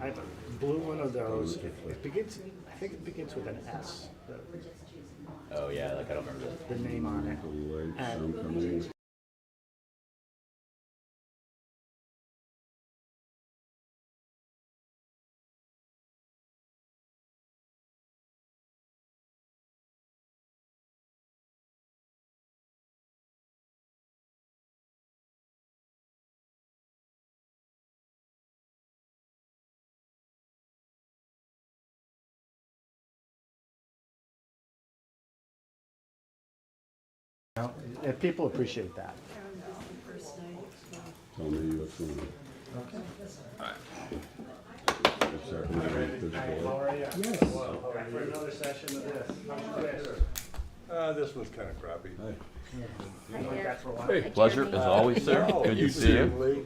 I blew one of those. It begins. I think it begins with an S. Oh yeah, like I don't remember The name on it. And and people appreciate that. Tell me what's going on. How are you? Yes. For another session of this. This one's kind of crappy. You like that for a while? it. Pleasure as always, sir. Good to see you. Lee.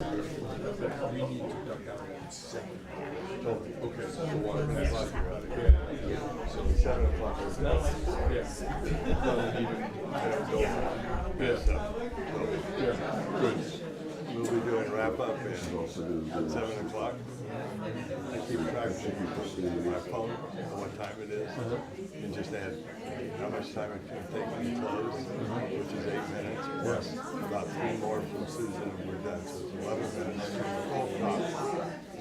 Okay, so 1 o'clock you're out of here. So 7 o'clock is good. We'll be doing wrap up at 7 o'clock. I keep track of my phone, what time it is, and just add how much time it can take me to close, which is 8 minutes, plus about 3 more from Susan and we're done. So it's 11 minutes to the full top.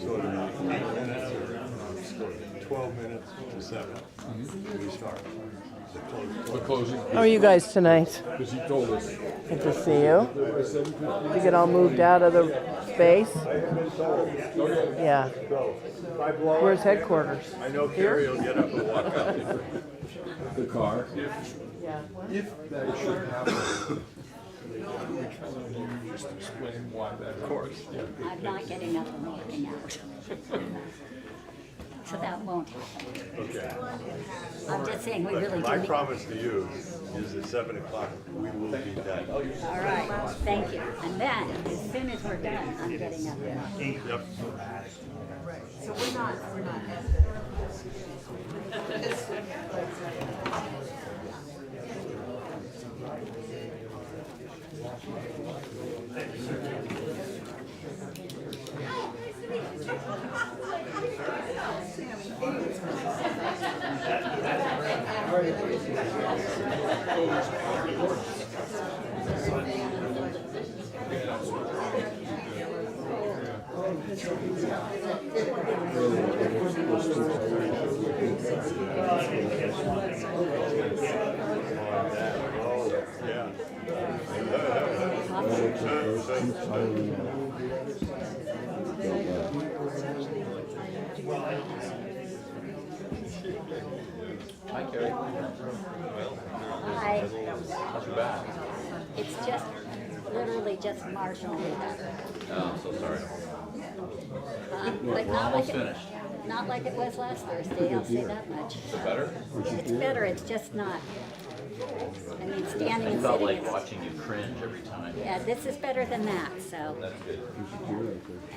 So in about 8 minutes or 12 minutes to 7, we start. The closing. How are you guys tonight? Because he told us. Good to see you. Did you get all moved out of the space? Yeah. Where's headquarters? I know Kari will get up and walk out. The car. Yeah. If that should happen, just explain why that. Of course. Yeah. I'm not getting up and walking out. So that won't happen. Okay. I'm just saying we really My do. promise to you is at 7 o'clock we will be done. All right, thank you. And then, as soon as we're done, I'm getting up and walking. Yep. So we're not. Hi, Kari. Hi. How's your back? It's just literally just marginally better. Oh, I'm so sorry. But We're not almost like finished. not like it was last Thursday, I'll say that much. Is it better? It's better, it's just not. I mean, standing I and felt sitting, like it's, watching you cringe every time. yeah, this is better than that, so. That's good.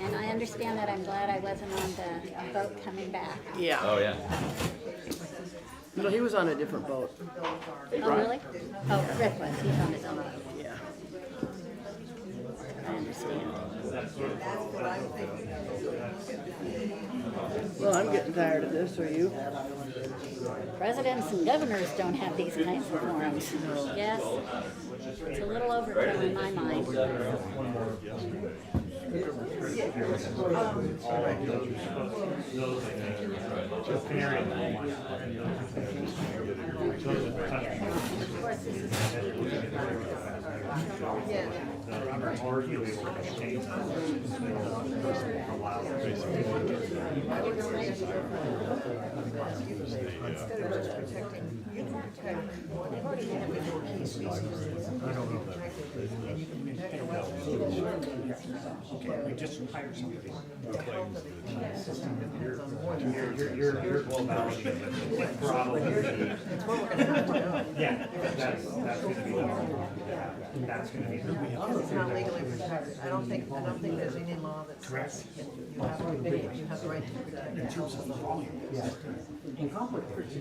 And I understand that. I'm glad I wasn't on the boat coming back. Yeah. Oh, yeah. No, he was on a different boat. Oh, really? Oh, Rick was. He's on his own boat. Yeah. I understand. Well, I'm getting tired of this. Are you? Presidents and governors don't have these kinds of forums. Yes, it's a little overkill in my mind. Of course, this is We just hired somebody. You're well validated, but probably. Yeah, that's gonna be that's gonna be. It's not legally protected. I don't think there's any law that says you have the right to protect it.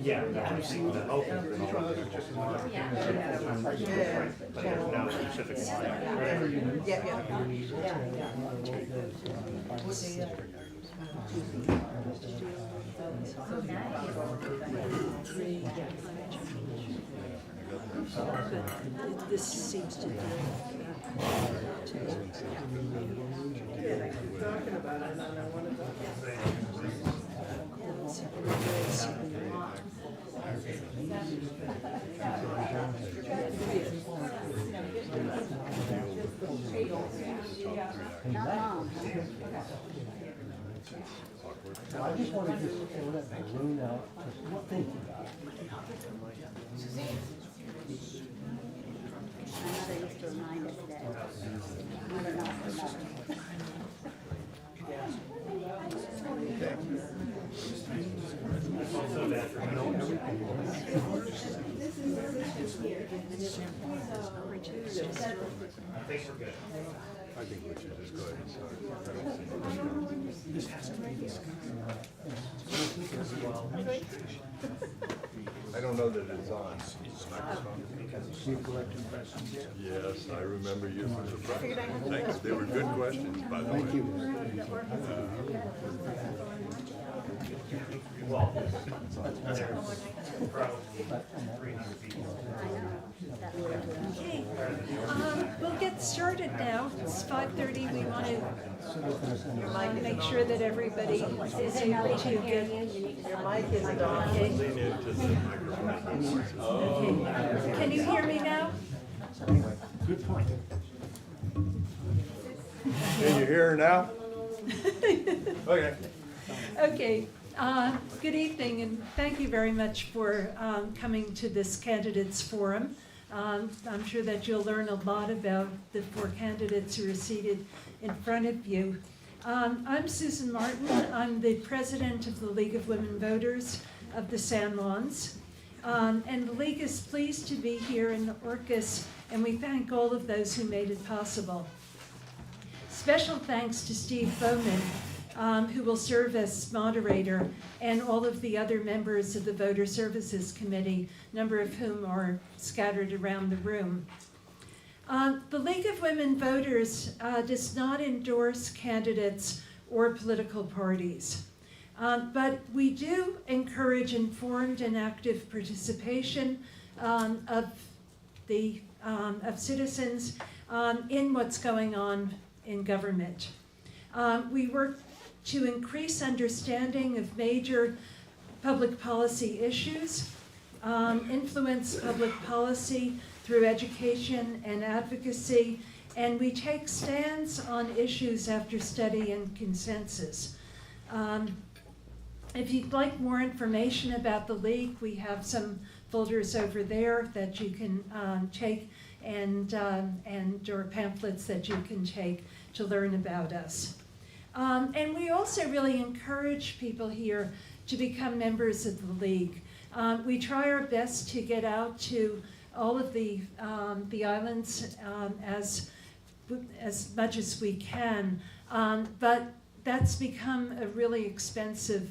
Yeah, no, I've seen the open. But there's no specific line. This seems to be. not long. I just want to just throw that balloon out, just think about it. My mother used to remind us that mother not for nothing. I think we should just go ahead and start. I don't know that it's on. Yes, I remember you from the front. Thanks. They were good questions, by the way. Thank you. Okay, we'll get started now. It's 5:30. We want to make sure that everybody is able to get. Your mic isn't on. Okay. Lean into the microphone. Okay. Can you hear me now? Good point. Can you hear her now? Okay. Okay. Good evening, and thank you very much for coming to this candidates forum. I'm sure that you'll learn a lot about the 4 candidates who are seated in front of you. I'm Susan Martin. I'm the president of the League of Women Voters of the San Juans. And the League is pleased to be here in Orcas, and we thank all of those who made it possible. Special thanks to Steve Bowman, who will serve as moderator, and all of the other members of the Voter Services Committee, a number of whom are scattered around the room. The League of Women Voters does not endorse candidates or political parties, but we do encourage informed and active participation of citizens in what's going on in government. We work to increase understanding of major public policy issues, influence public policy through education and advocacy, and we take stands on issues after study and consensus. If you'd like more information about the League, we have some folders over there that you can take, and or pamphlets that you can take to learn about us. And we also really encourage people here to become members of the League. We try our best to get out to all of the islands as much as we can, but that's become a really expensive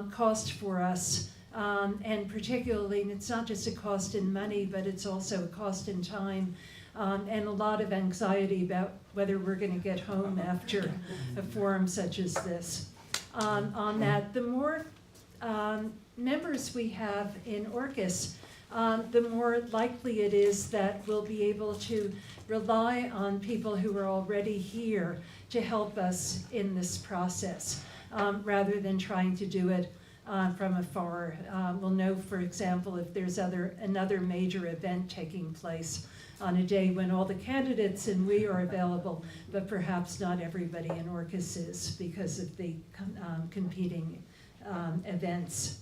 cost for us, and particularly, and it's not just a cost in money, but it's also a cost in time, and a lot of anxiety about whether we're going to get home after a forum such as this. On that, the more members we have in Orcas, the more likely it is that we'll be able to rely on people who are already here to help us in this process, rather than trying to do it from afar. We'll know, for example, if there's another major event taking place on a day when all the candidates and we are available, but perhaps not everybody in Orcas is because of the competing events.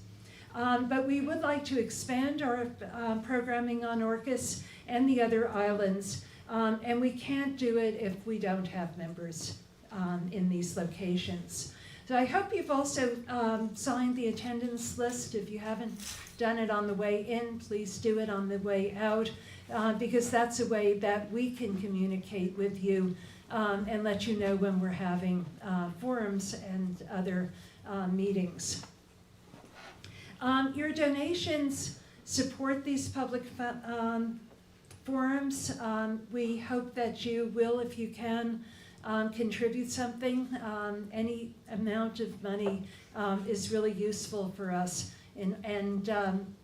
But we would like to expand our programming on Orcas and the other islands, and we can't do it if we don't have members in these locations. So I hope you've also signed the attendance list. If you haven't done it on the way in, please do it on the way out, because that's a way that we can communicate with you and let you know when we're having forums and other meetings. Your donations support these public forums. We hope that you will, if you can, contribute something. Any amount of money is really useful for us. And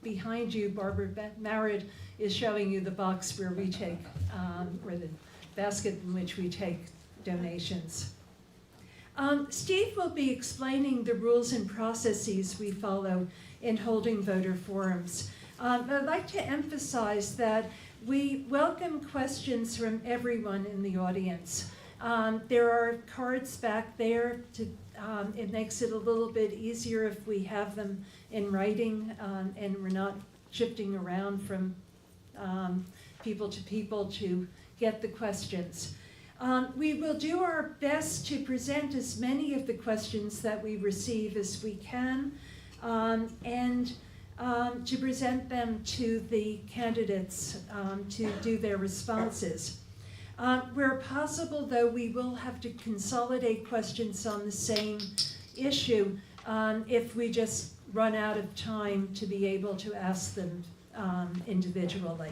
behind you, Barbara Marriott is showing you the box where we take, or the basket in which we take donations. Steve will be explaining the rules and processes we follow in holding voter forums. I'd like to emphasize that we welcome questions from everyone in the audience. There are cards back there. It makes it a little bit easier if we have them in writing, and we're not shifting around from people to get the questions. We will do our best to present as many of the questions that we receive as we can, and to present them to the candidates to do their responses. Where possible, though, we will have to consolidate questions on the same issue if we just run out of time to be able to ask them individually.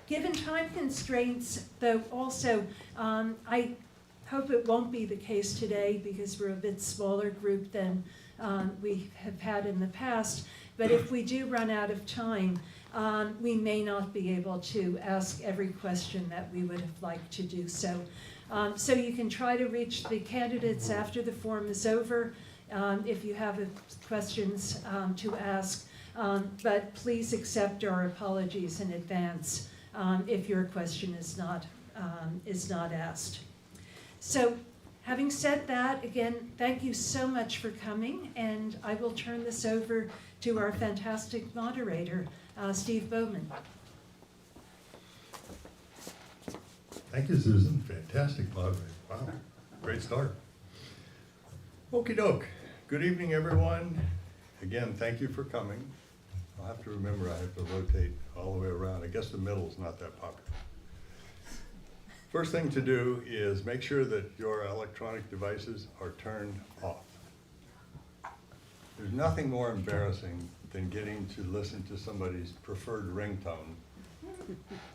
Given time constraints, though, also, I hope it won't be the case today because we're a bit smaller group than we have had in the past, but if we do run out of time, we may not be able to ask every question that we would have liked to do so. So you can try to reach the candidates after the forum is over if you have questions to ask, but please accept our apologies in advance if your question is not asked. So having said that, again, thank you so much for coming, and I will turn this over to our fantastic moderator, Steve Bowman. Thank you, Susan. Fantastic moderator. Wow, great start. Okie doke. Good evening, everyone. Again, thank you for coming. I'll have to remember I have to rotate all the way around. I guess the middle is not that popular. First thing to do is make sure that your electronic devices are turned off. There's nothing more embarrassing than getting to listen to somebody's preferred ringtone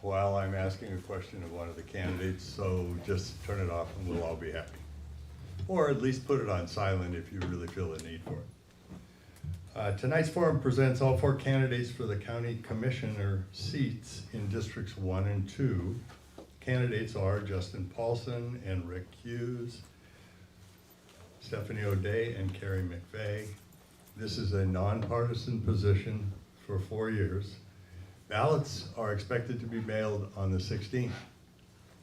while I'm asking a question of one of the candidates, so just turn it off and we'll all be happy. Or at least put it on silent if you really feel the need for it. Tonight's forum presents all 4 candidates for the county commissioner seats in districts 1 and 2. Candidates are Justin Paulsen and Rick Hughes, Stephanie O'Day and Kari McVeigh. This is a nonpartisan position for 4 years. Ballots are expected to be mailed on the 16th,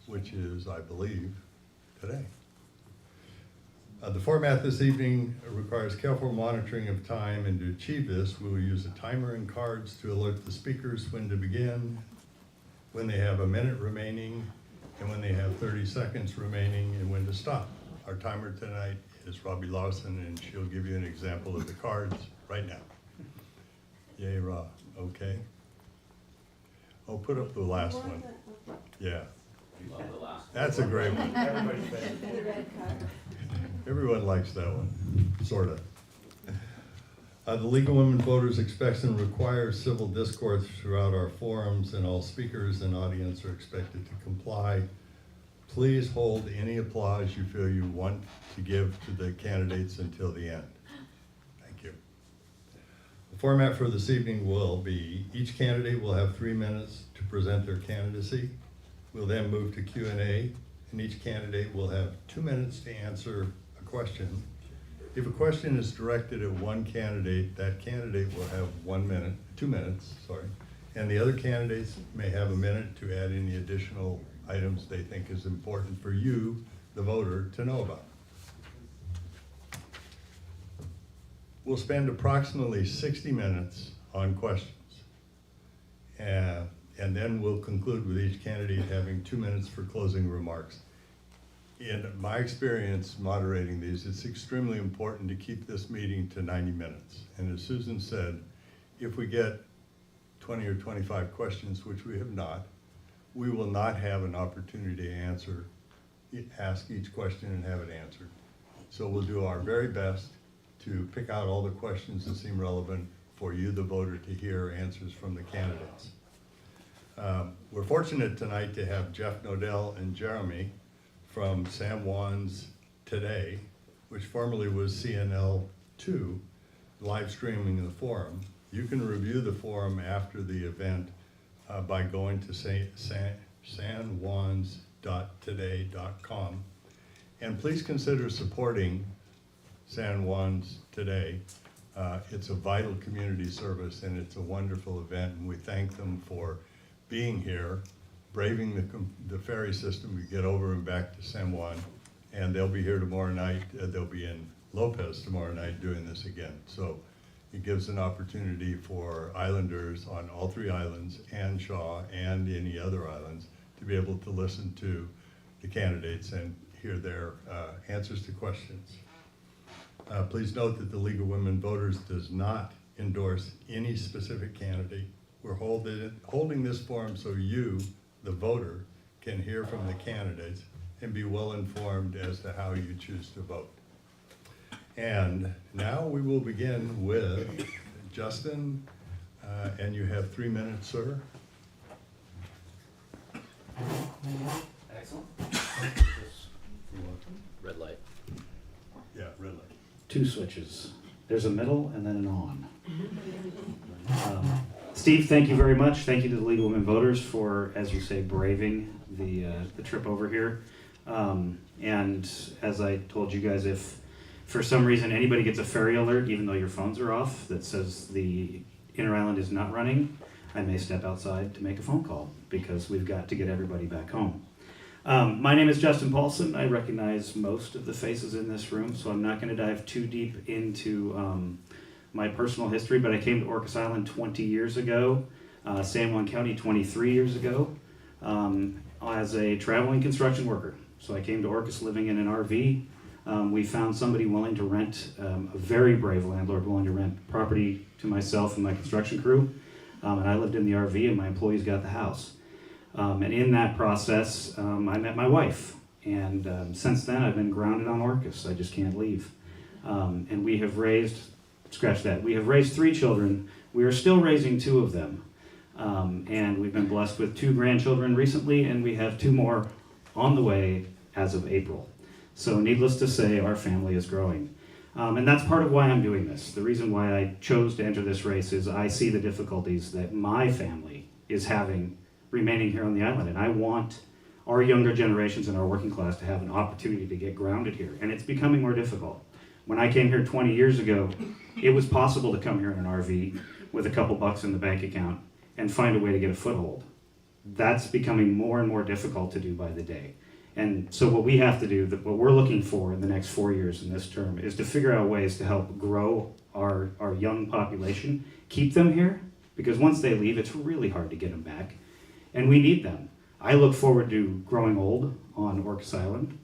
which is, I believe, today. The format this evening requires careful monitoring of time, and to achieve this, we will use a timer and cards to alert the speakers when to begin, when they have a minute remaining, and when they have 30 seconds remaining, and when to stop. Our timer tonight is Robbie Lawson, and she'll give you an example of the cards right now. Yay, Rob. Okay. Oh, put up the last one. Yeah. That's a great one. Everyone likes that one, sort of. The League of Women Voters expects and requires civil discourse throughout our forums, and all speakers and audience are expected to comply. Please hold any applause you feel you want to give to the candidates until the end. Thank you. The format for this evening will be, each candidate will have 3 minutes to present their candidacy. We'll then move to Q&A, and each candidate will have 2 minutes to answer a question. If a question is directed at one candidate, that candidate will have 2 minutes, and the other candidates may have a minute to add any additional items they think is important for you, the voter, to know about. We'll spend approximately 60 minutes on questions. And then we'll conclude with each candidate having 2 minutes for closing remarks. In my experience moderating these, it's extremely important to keep this meeting to 90 minutes. And as Susan said, if we get 20 or 25 questions, which we have not, we will not have an opportunity to ask each question and have it answered. So we'll do our very best to pick out all the questions that seem relevant for you, the voter, to hear answers from the candidates. We're fortunate tonight to have Jeff Nodell and Jeremy from San Juan's Today, which formerly was CNL2, live streaming the forum. You can review the forum after the event by going to sanjuans.today.com. And please consider supporting San Juan's Today. It's a vital community service, and it's a wonderful event, and we thank them for being here, braving the ferry system to get over and back to San Juan, and they'll be here tomorrow night. They'll be in Lopez tomorrow night doing this again. So it gives an opportunity for islanders on all 3 islands and Shaw and any other islands to be able to listen to the candidates and hear their answers to questions. Please note that the League of Women Voters does not endorse any specific candidate. We're holding this forum so you, the voter can hear from the candidates and be well informed as to how you choose to vote. And now we will begin with Justin, and you have 3 minutes, sir. Excellent. Red light. Yeah, red light. 2 switches. There's a middle and then an on. Steve, thank you very much. Thank you to the League of Women Voters for, as you say, braving the trip over here. And as I told you guys, if for some reason anybody gets a ferry alert, even though your phones are off, that says the Inter Island is not running, I may step outside to make a phone call because we've got to get everybody back home. My name is Justin Paulsen. I recognize most of the faces in this room, so I'm not going to dive too deep into my personal history, but I came to Orcas Island 20 years ago, San Juan County 23 years ago, as a traveling construction worker. So I came to Orcas living in an RV. We found somebody willing to rent, a very brave landlord willing to rent property to myself and my construction crew. And I lived in the RV and my employees got the house. And in that process, I met my wife. And since then, I've been grounded on Orcas. I just can't leave. And we have raised, scratch that, we have raised 3 children. We are still raising 2 of them. And we've been blessed with 2 grandchildren recently, and we have 2 more on the way as of April. So needless to say, our family is growing. And that's part of why I'm doing this. The reason why I chose to enter this race is I see the difficulties that my family is having remaining here on the island. And I want our younger generations and our working class to have an opportunity to get grounded here. And it's becoming more difficult. When I came here 20 years ago, it was possible to come here in an RV with a couple bucks in the bank account and find a way to get a foothold. That's becoming more and more difficult to do by the day. And so what we have to do, what we're looking for in the next 4 years in this term, is to figure out ways to help grow our young population, keep them here, because once they leave, it's really hard to get them back, and we need them. I look forward to growing old on Orcas Island.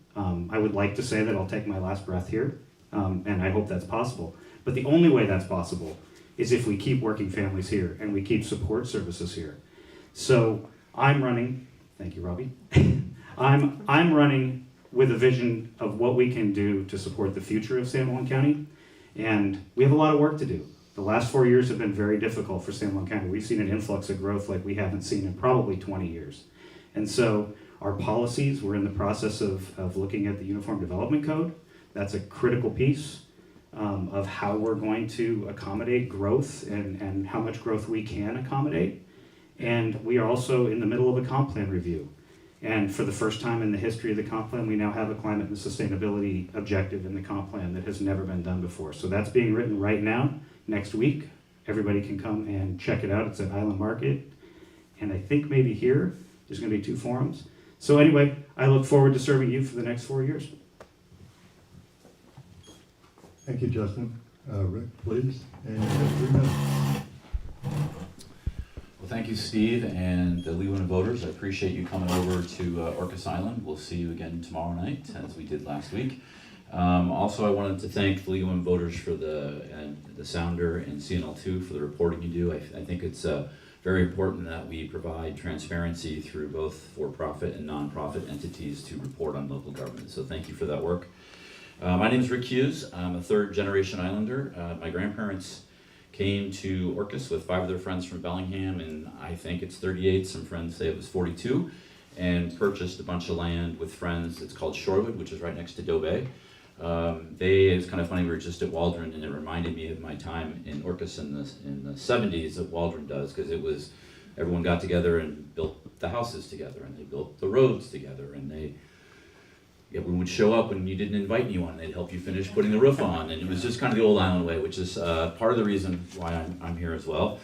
I would like to say that I'll take my last breath here, and I hope that's possible. But the only way that's possible is if we keep working families here and we keep support services here. So I'm running, thank you, Robbie. I'm running with a vision of what we can do to support the future of San Juan County, and we have a lot of work to do. The last 4 years have been very difficult for San Juan County. We've seen an influx of growth like we haven't seen in probably 20 years. And so our policies, we're in the process of looking at the Uniform Development Code. That's a critical piece of how we're going to accommodate growth and how much growth we can accommodate. And we are also in the middle of a comp plan review. And for the first time in the history of the comp plan, we now have a climate and sustainability objective in the comp plan that has never been done before. So that's being written right now, next week. Everybody can come and check it out. It's at Island Market. And I think maybe here, there's gonna be 2 forums. So anyway, I look forward to serving you for the next 4 years. Thank you, Justin. Rick, please, and you have 3 minutes. Well, thank you, Steve, and the League of Women Voters. I appreciate you coming over to Orcas Island. We'll see you again tomorrow night, as we did last week. Also, I wanted to thank the League of Women Voters for the Sounder and CNL2 for the reporting you do. I think it's very important that we provide transparency through both for-profit and non-profit entities to report on local government. So thank you for that work. My name is Rick Hughes. I'm a 3rd-generation Islander. My grandparents came to Orcas with 5 of their friends from Bellingham, and I think it's 38, some friends say it was 42, and purchased a bunch of land with friends. It's called Shorewood, which is right next to Doe Bay. It's kind of funny, we were just at Waldron, and it reminded me of my time in Orcas in the 70s that Waldron does, because it was, everyone got together and built the houses together, and they built the roads together, and everyone would show up when you didn't invite anyone. They'd help you finish putting the roof on, and it was just kind of the old island way, which is part of the reason why I'm here as well.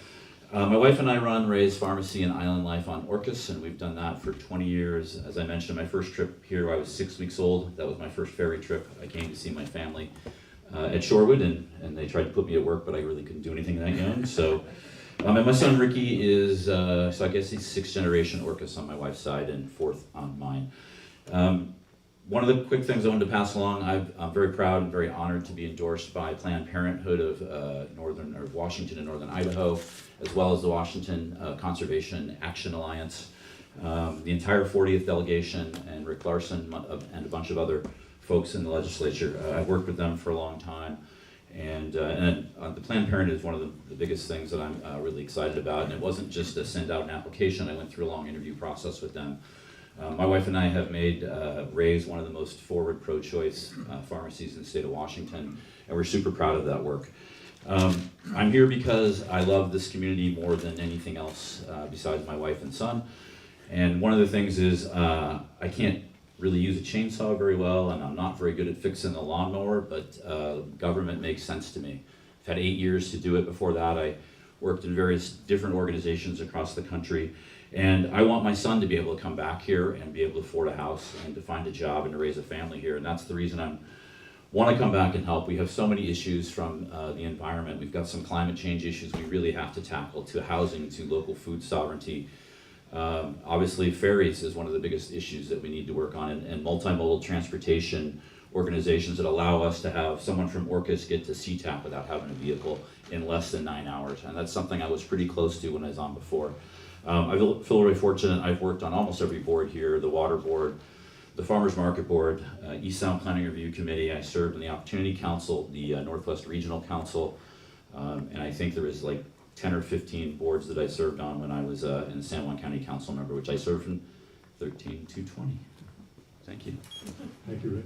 My wife and I run Ray's Pharmacy and Island Life on Orcas, and we've done that for 20 years. As I mentioned, my first trip here, I was 6 weeks old. That was my first ferry trip. I came to see my family at Shorewood, and they tried to put me at work, but I really couldn't do anything that young. So, and my son Ricky is, so I guess he's 6th-generation Orcas on my wife's side and 4th on mine. One of the quick things I wanted to pass along, I'm very proud and very honored to be endorsed by Planned Parenthood of Washington and Northern Idaho, as well as the Washington Conservation Action Alliance. the entire 40th delegation, and Rick Larson and a bunch of other folks in the legislature. I've worked with them for a long time, and the Planned Parenthood is one of the biggest things that I'm really excited about. And it wasn't just to send out an application. I went through a long interview process with them. My wife and I have made Ray's one of the most forward pro-choice pharmacies in the state of Washington, and we're super proud of that work. I'm here because I love this community more than anything else besides my wife and son. And one of the things is I can't really use a chainsaw very well, and I'm not very good at fixing the lawnmower, but government makes sense to me. I've had 8 years to do it. Before that, I worked in various different organizations across the country, and I want my son to be able to come back here and be able to afford a house and to find a job and to raise a family here, and that's the reason I want to come back and help. We have so many issues from the environment. We've got some climate change issues we really have to tackle, to housing, to local food sovereignty. Obviously, ferries is one of the biggest issues that we need to work on, and multimodal transportation organizations that allow us to have someone from Orcas get to SeaTac without having a vehicle in less than 9 hours. And that's something I was pretty close to when I was on before. I feel very fortunate. I've worked on almost every board here: the Water Board, the Farmers Market Board, East Sound Planning Review Committee. I served in the Opportunity Council, the Northwest Regional Council, and I think there was like 10 or 15 boards that I served on when I was in the San Juan County Council member, which I served from 13 to 20. Thank you. Thank you, Rick.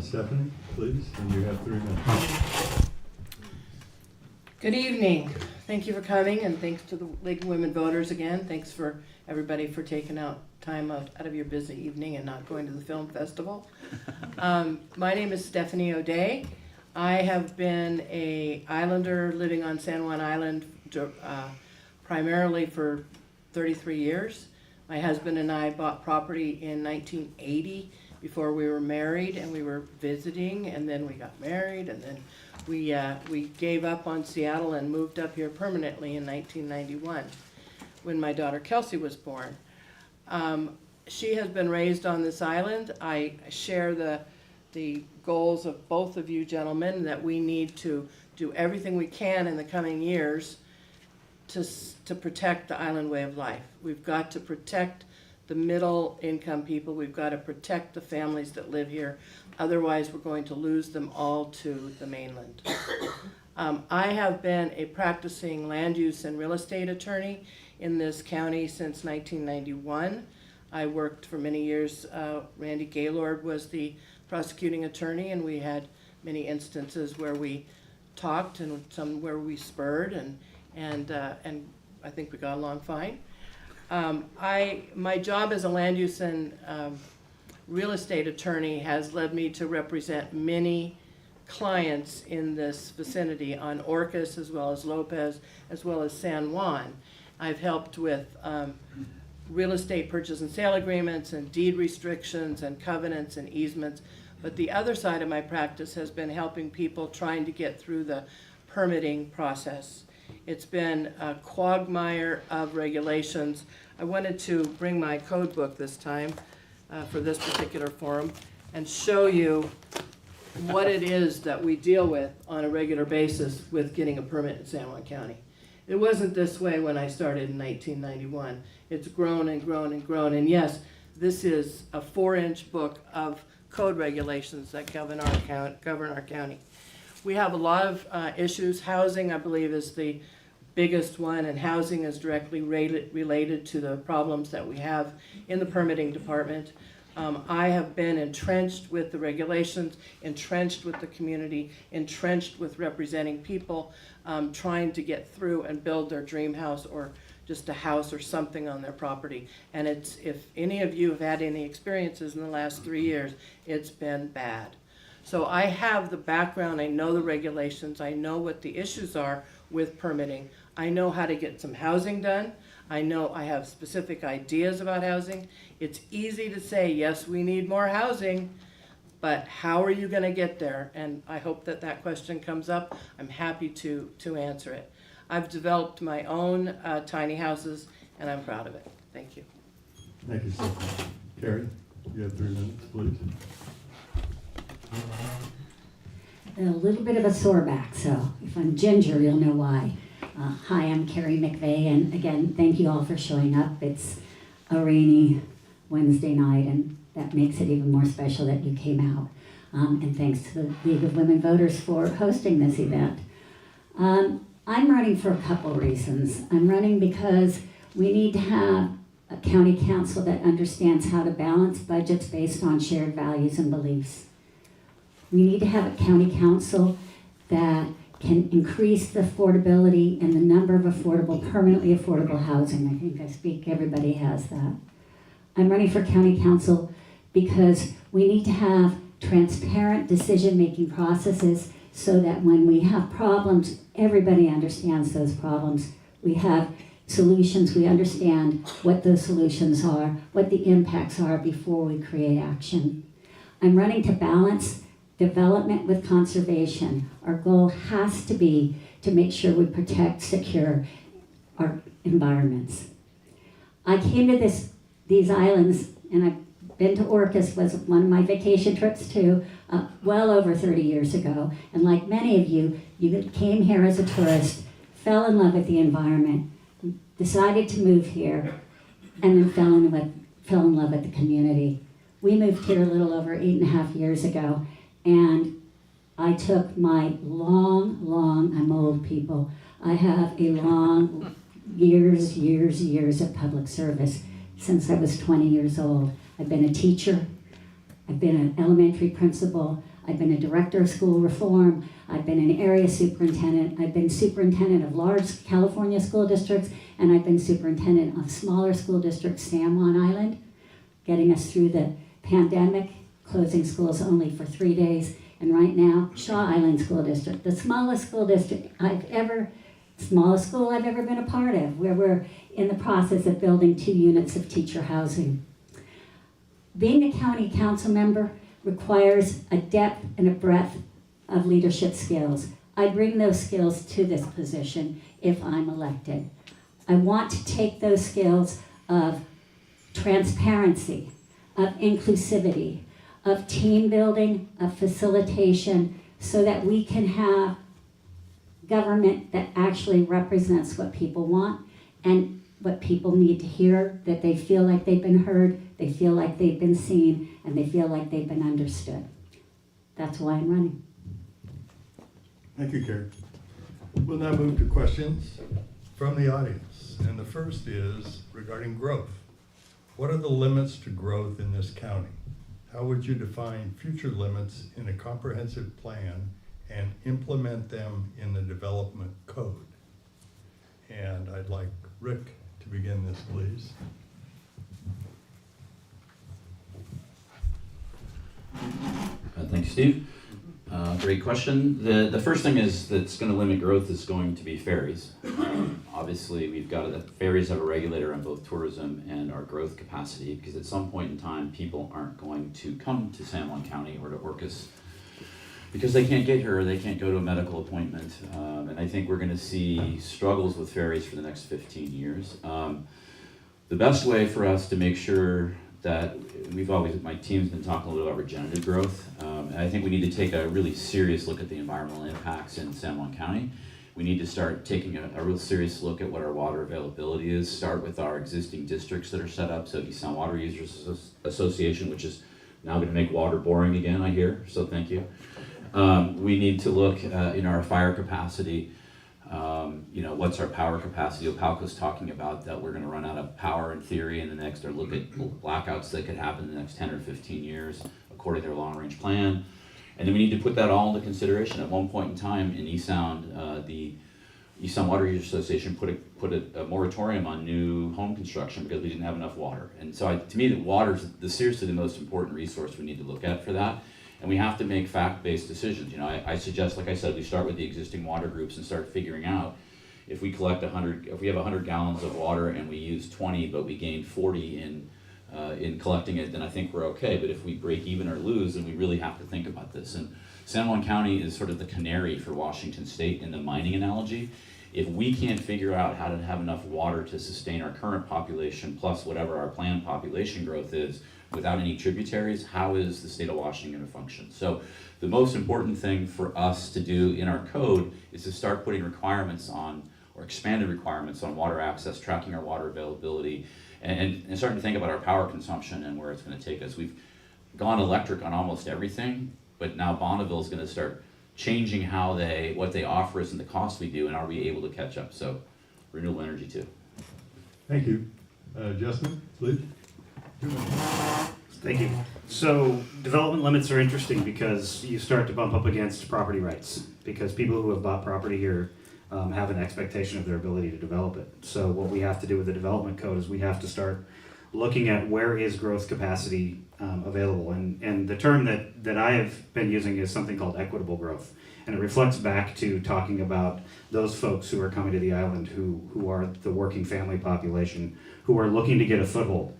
Stephanie, please, and you have 3 minutes. Good evening. Thank you for coming, and thanks to the League of Women Voters again. Thanks for everybody for taking out time out of your busy evening and not going to the film festival. My name is Stephanie O'Day. I have been an islander living on San Juan Island primarily for 33 years. My husband and I bought property in 1980 before we were married, and we were visiting, and then we got married, and then we gave up on Seattle and moved up here permanently in 1991 when my daughter Kelsey was born. She has been raised on this island. I share the goals of both of you gentlemen, that we need to do everything we can in the coming years to protect the island way of life. We've got to protect the middle income people. We've got to protect the families that live here. Otherwise, we're going to lose them all to the mainland. I have been a practicing land use and real estate attorney in this county since 1991. I worked for many years. Randy Gaylord was the prosecuting attorney, and we had many instances where we talked and some where we spurred, and I think we got along fine. My job as a land use and real estate attorney has led me to represent many clients in this vicinity on Orcas, as well as Lopez, as well as San Juan. I've helped with real estate purchase and sale agreements and deed restrictions and covenants and easements. But the other side of my practice has been helping people trying to get through the permitting process. It's been a quagmire of regulations. I wanted to bring my code book this time for this particular forum and show you what it is that we deal with on a regular basis with getting a permit in San Juan County. It wasn't this way when I started in 1991. It's grown and grown and grown. And yes, this is a 4-inch book of code regulations that govern our county. We have a lot of issues. Housing, I believe, is the biggest one, and housing is directly related to the problems that we have in the permitting department. I have been entrenched with the regulations, entrenched with the community, entrenched with representing people, trying to get through and build their dream house or just a house or something on their property. And if any of you have had any experiences in the last 3 years, it's been bad. So I have the background, I know the regulations, I know what the issues are with permitting. I know how to get some housing done. I know I have specific ideas about housing. It's easy to say, yes, we need more housing, but how are you gonna get there? And I hope that that question comes up. I'm happy to answer it. I've developed my own tiny houses, and I'm proud of it. Thank you. Thank you, Stephanie. Kari, you have 3 minutes, please. A little bit of a sore back, so if I'm ginger, you'll know why. Hi, I'm Kari McVeigh, and again, thank you all for showing up. It's a rainy Wednesday night, and that makes it even more special that you came out. And thanks to the League of Women Voters for hosting this event. I'm running for a couple reasons. I'm running because we need to have a county council that understands how to balance budgets based on shared values and beliefs. We need to have a county council that can increase the affordability and the number of permanently affordable housing. I think everybody has that. I'm running for county council because we need to have transparent decision-making processes so that when we have problems, everybody understands those problems. We have solutions, we understand what those solutions are, what the impacts are before we create action. I'm running to balance development with conservation. Our goal has to be to make sure we protect, secure our environments. I came to these islands, and I've been to Orcas, was one of my vacation trips too, well over 30 years ago. And like many of you, you came here as a tourist, fell in love with the environment, decided to move here, and then fell in love with the community. We moved here a little over 8.5 years ago, and I took my I'm old people, I have a long years of public service since I was 20 years old. I've been a teacher, I've been an elementary principal, I've been a director of school reform, I've been an area superintendent, I've been superintendent of large California school districts, and I've been superintendent of smaller school districts, San Juan Island, getting us through the pandemic, closing schools only for 3 days, and right now, Shaw Island School District, the smallest school I've ever been a part of, where we're in the process of building 2 units of teacher housing. Being a county council member requires a depth and a breadth of leadership skills. I bring those skills to this position if I'm elected. I want to take those skills of transparency, of inclusivity, of team building, of facilitation, so that we can have government that actually represents what people want and what people need to hear, that they feel like they've been heard, they feel like they've been seen, and they feel like they've been understood. That's why I'm running. Thank you, Kari. We'll now move to questions from the audience. And the first is regarding growth. What are the limits to growth in this county? How would you define future limits in a comprehensive plan and implement them in the development code? And I'd like Rick to begin this, please. Thanks, Steve. Great question. The first thing is that's going to limit growth is going to be ferries. Obviously, ferries have a regulator on both tourism and our growth capacity, because at some point in time, people aren't going to come to San Juan County or to Orcas because they can't get here or they can't go to a medical appointment. And I think we're going to see struggles with ferries for the next 15 years. The best way for us to make sure that my team's been talking a little about regenerative growth, and I think we need to take a really serious look at the environmental impacts in San Juan County. We need to start taking a real serious look at what our water availability is, start with our existing districts that are set up, so East Sound Water Users Association, which is now going to make water boring again, I hear, so thank you. We need to look in our fire capacity. What's our power capacity? Opalco's talking about that we're going to run out of power in theory in the next, or look at blackouts that could happen in the next 10 or 15 years, according to their long-range plan. And then we need to put that all into consideration. At one point in time in East Sound, the East Sound Water Users Association put a moratorium on new home construction because we didn't have enough water. And so to me, water is seriously the most important resource we need to look at for that. And we have to make fact-based decisions. I suggest, like I said, we start with the existing water groups and start figuring out if we collect if we have 100 gallons of water and we use 20, but we gain 40 in collecting it, then I think we're okay. But if we break even or lose, then we really have to think about this. And San Juan County is sort of the canary for Washington State in the mining analogy. If we can't figure out how to have enough water to sustain our current population plus whatever our planned population growth is, without any tributaries, how is the state of Washington going to function? So the most important thing for us to do in our code is to start putting requirements on or expanded requirements on water access, tracking our water availability, and starting to think about our power consumption and where it's going to take us. We've gone electric on almost everything, but now Bonneville is going to start changing what they offer us and the cost we do, and are we able to catch up? So renewable energy too. Thank you. Justin, please. Thank you. So development limits are interesting because you start to bump up against property rights, because people who have bought property here have an expectation of their ability to develop it. So what we have to do with the development code is we have to start looking at where is growth capacity available. And the term that I have been using is something called equitable growth. And it reflects back to talking about those folks who are coming to the island who are the working family population, who are looking to get a foothold.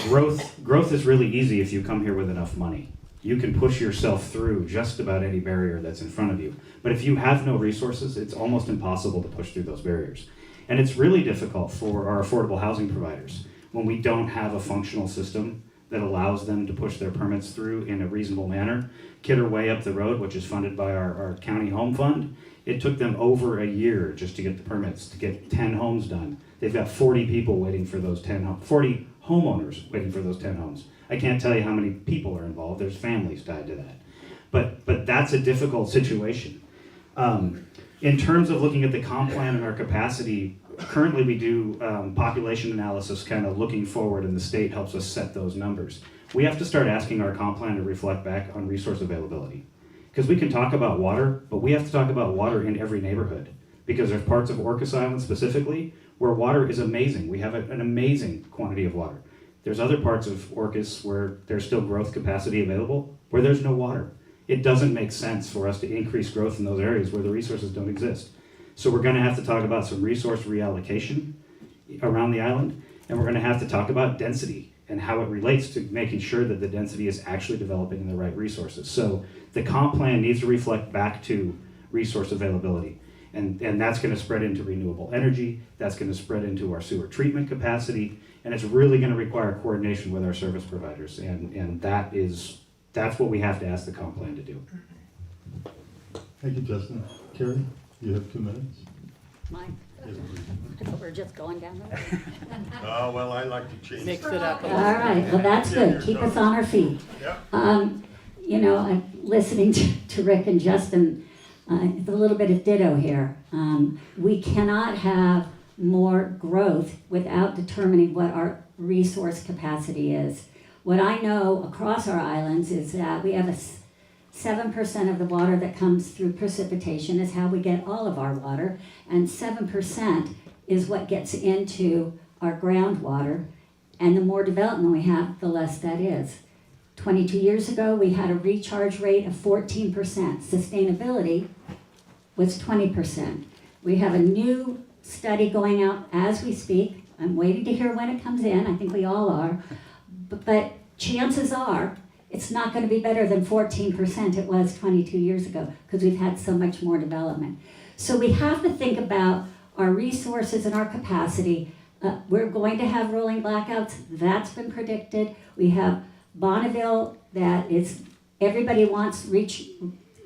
Growth is really easy if you come here with enough money. You can push yourself through just about any barrier that's in front of you. But if you have no resources, it's almost impossible to push through those barriers. And it's really difficult for our affordable housing providers when we don't have a functional system that allows them to push their permits through in a reasonable manner. Kidder Way up the road, which is funded by our county home fund, it took them over a year just to get the permits, to get 10 homes done. They've got 40 people waiting for those 40 homeowners waiting for those 10 homes. I can't tell you how many people are involved. There's families tied to that. But that's a difficult situation. In terms of looking at the comp plan and our capacity, currently we do population analysis kind of looking forward, and the state helps us set those numbers. We have to start asking our comp plan to reflect back on resource availability. Because we can talk about water, but we have to talk about water in every neighborhood. Because there's parts of Orcas Island specifically where water is amazing. We have an amazing quantity of water. There's other parts of Orcas where there's still growth capacity available, where there's no water. It doesn't make sense for us to increase growth in those areas where the resources don't exist. So we're gonna have to talk about some resource reallocation around the island, and we're gonna have to talk about density and how it relates to making sure that the density is actually developing in the right resources. So the comp plan needs to reflect back to resource availability. And that's gonna spread into renewable energy, that's gonna spread into our sewer treatment capacity, and it's really gonna require coordination with our service providers. And that's what we have to ask the comp plan to do. Thank you, Justin. Kari, you have 2 minutes. Mine. We're just going down the road. Oh, well, I like to change. Mix it up a All little. right, well, that's good. Keep us on our feet. Yep. You know, I'm listening to Rick and Justin, it's a little bit of ditto here. We cannot have more growth without determining what our resource capacity is. What I know across our islands is that we have 7% of the water that comes through precipitation is how we get all of our water, and 7% is what gets into our groundwater, and the more development we have, the less that is. 22 years ago, we had a recharge rate of 14%. Sustainability was 20%. We have a new study going out as we speak. I'm waiting to hear when it comes in. I think we all are. But chances are it's not going to be better than 14% it was 22 years ago because we've had so much more development. So we have to think about our resources and our capacity. We're going to have rolling blackouts. That's been predicted. We have Bonneville that is, everybody wants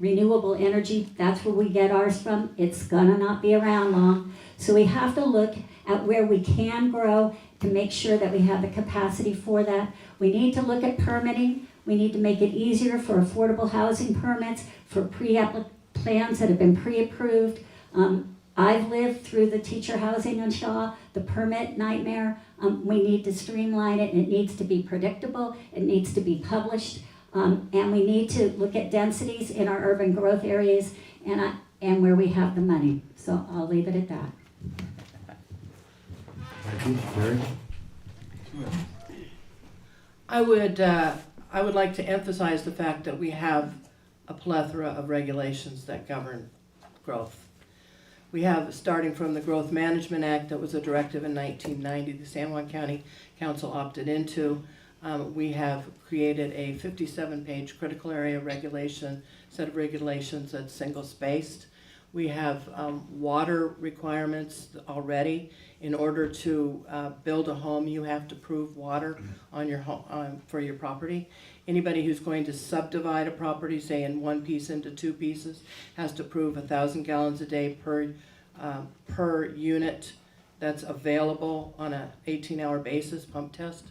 renewable energy. That's where we get ours from. It's gonna not be around long. So we have to look at where we can grow to make sure that we have the capacity for that. We need to look at permitting. We need to make it easier for affordable housing permits, for plans that have been pre-approved. I've lived through the teacher housing in Shaw, the permit nightmare. We need to streamline it, and it needs to be predictable. It needs to be published. And we need to look at densities in our urban growth areas and where we have the money. So I'll leave it at that. Thank you. Kari? I would like to emphasize the fact that we have a plethora of regulations that govern growth. We have, starting from the Growth Management Act that was a directive in 1990, the San Juan County Council opted into. We have created a 57-page critical area regulation, set of regulations that's single-spaced. We have water requirements already. In order to build a home, you have to prove water on your home, for your property. Anybody who's going to subdivide a property, say in one piece into two pieces, has to prove 1,000 gallons a day per per unit that's available on a 18-hour basis pump test.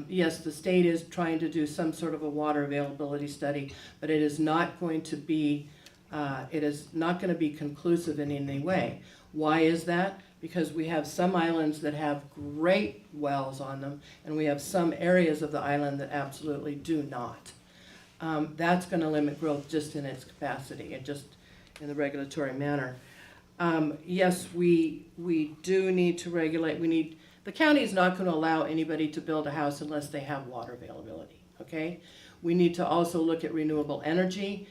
Yes, the state is trying to do some sort of a water availability study, but it is not going to be conclusive in any way. Why is that? Because we have some islands that have great wells on them, and we have some areas of the island that absolutely do not. That's going to limit growth just in its capacity and just in the regulatory manner. Yes, we do need to regulate. The county is not going to allow anybody to build a house unless they have water availability, okay? We need to also look at renewable energy.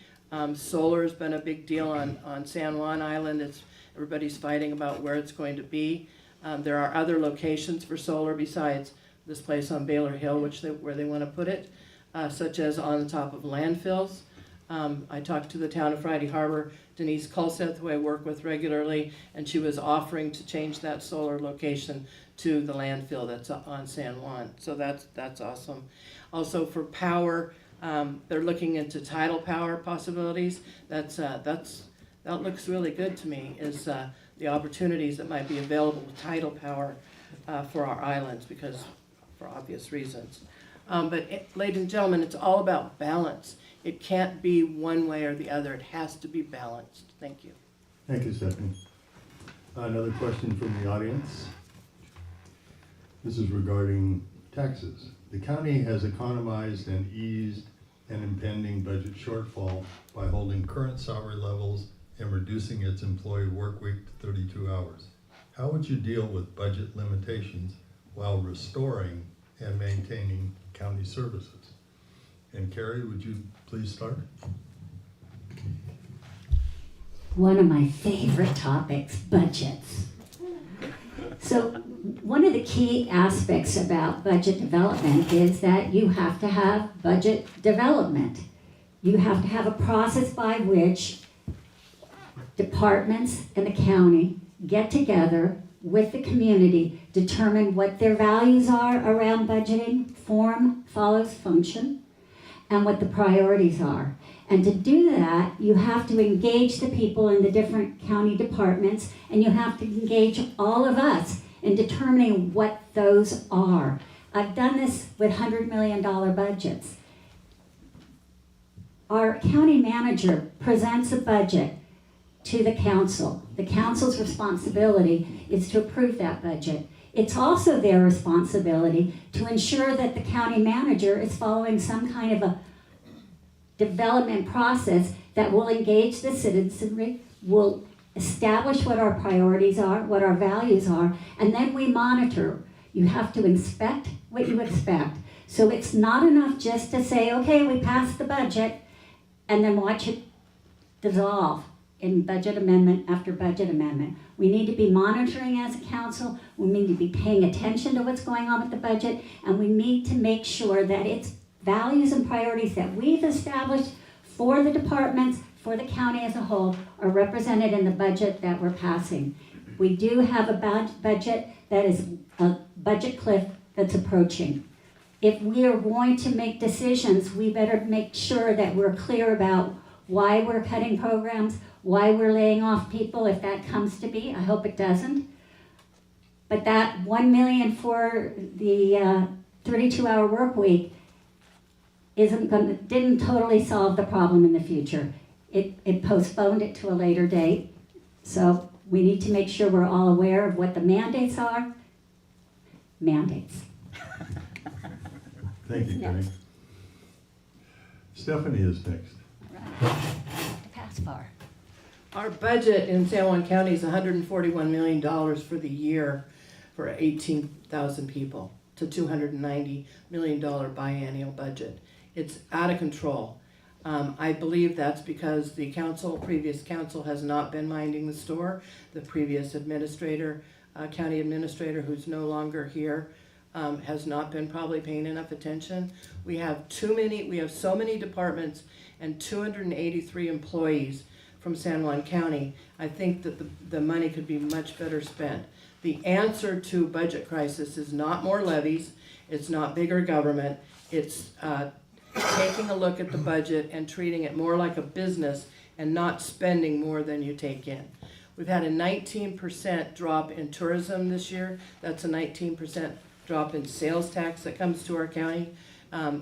Solar has been a big deal on San Juan Island. Everybody's fighting about where it's going to be. There are other locations for solar besides this place on Baylor Hill, where they want to put it, such as on the top of landfills. I talked to the town of Friday Harbor, Denise Kulseth, who I work with regularly, and she was offering to change that solar location to the landfill that's on San Juan. So that's awesome. Also for power, they're looking into tidal power possibilities. That looks really good to me, is the opportunities that might be available with tidal power for our islands, because for obvious reasons. Ladies and gentlemen, it's all about balance. It can't be one way or the other. It has to be balanced. Thank you. Thank you, Stephanie. Another question from the audience. This is regarding taxes. The county has economized and eased an impending budget shortfall by holding current salary levels and reducing its employee work week to 32 hours. How would you deal with budget limitations while restoring and maintaining county services? And Kari, would you please start? One of my favorite topics, budgets. So one of the key aspects about budget development is that you have to have budget development. You have to have a process by which departments and the county get together with the community, determine what their values are around budgeting, form follows function, and what the priorities are. And to do that, you have to engage the people in the different county departments, and you have to engage all of us in determining what those are. I've done this with $100 million budgets. Our county manager presents a budget to the council. The council's responsibility is to approve that budget. It's also their responsibility to ensure that the county manager is following some kind of a development process that will engage the citizenry, will establish what our priorities are, what our values are, and then we monitor. You have to inspect what you expect. So it's not enough just to say, okay, we passed the budget, and then watch it dissolve in budget amendment after budget amendment. We need to be monitoring as a council, we need to be paying attention to what's going on with the budget, and we need to make sure that it's values and priorities that we've established for the departments, for the county as a whole, are represented in the budget that we're passing. We do have a budget that is a budget cliff that's approaching. If we are going to make decisions, we better make sure that we're clear about why we're cutting programs, why we're laying off people, if that comes to be. I hope it doesn't. But that $1 million for the 32-hour work week didn't totally solve the problem in the future. It postponed it to a later date. So we need to make sure we're all aware of what the mandates are. Mandates. Thank you, Kari. Next. Stephanie is next. To pass far. Our budget in San Juan County is $141 million for the year for 18,000 people to $290 million biennial budget. It's out of control. I believe that's because the previous council has not been minding the store. The previous administrator, county administrator, who's no longer here, has not been probably paying enough attention. We have so many departments and 283 employees from San Juan County. I think that the money could be much better spent. The answer to budget crisis is not more levies, it's not bigger government, it's taking a look at the budget and treating it more like a business and not spending more than you take in. We've had a 19% drop in tourism this year. That's a 19% drop in sales tax that comes to our county.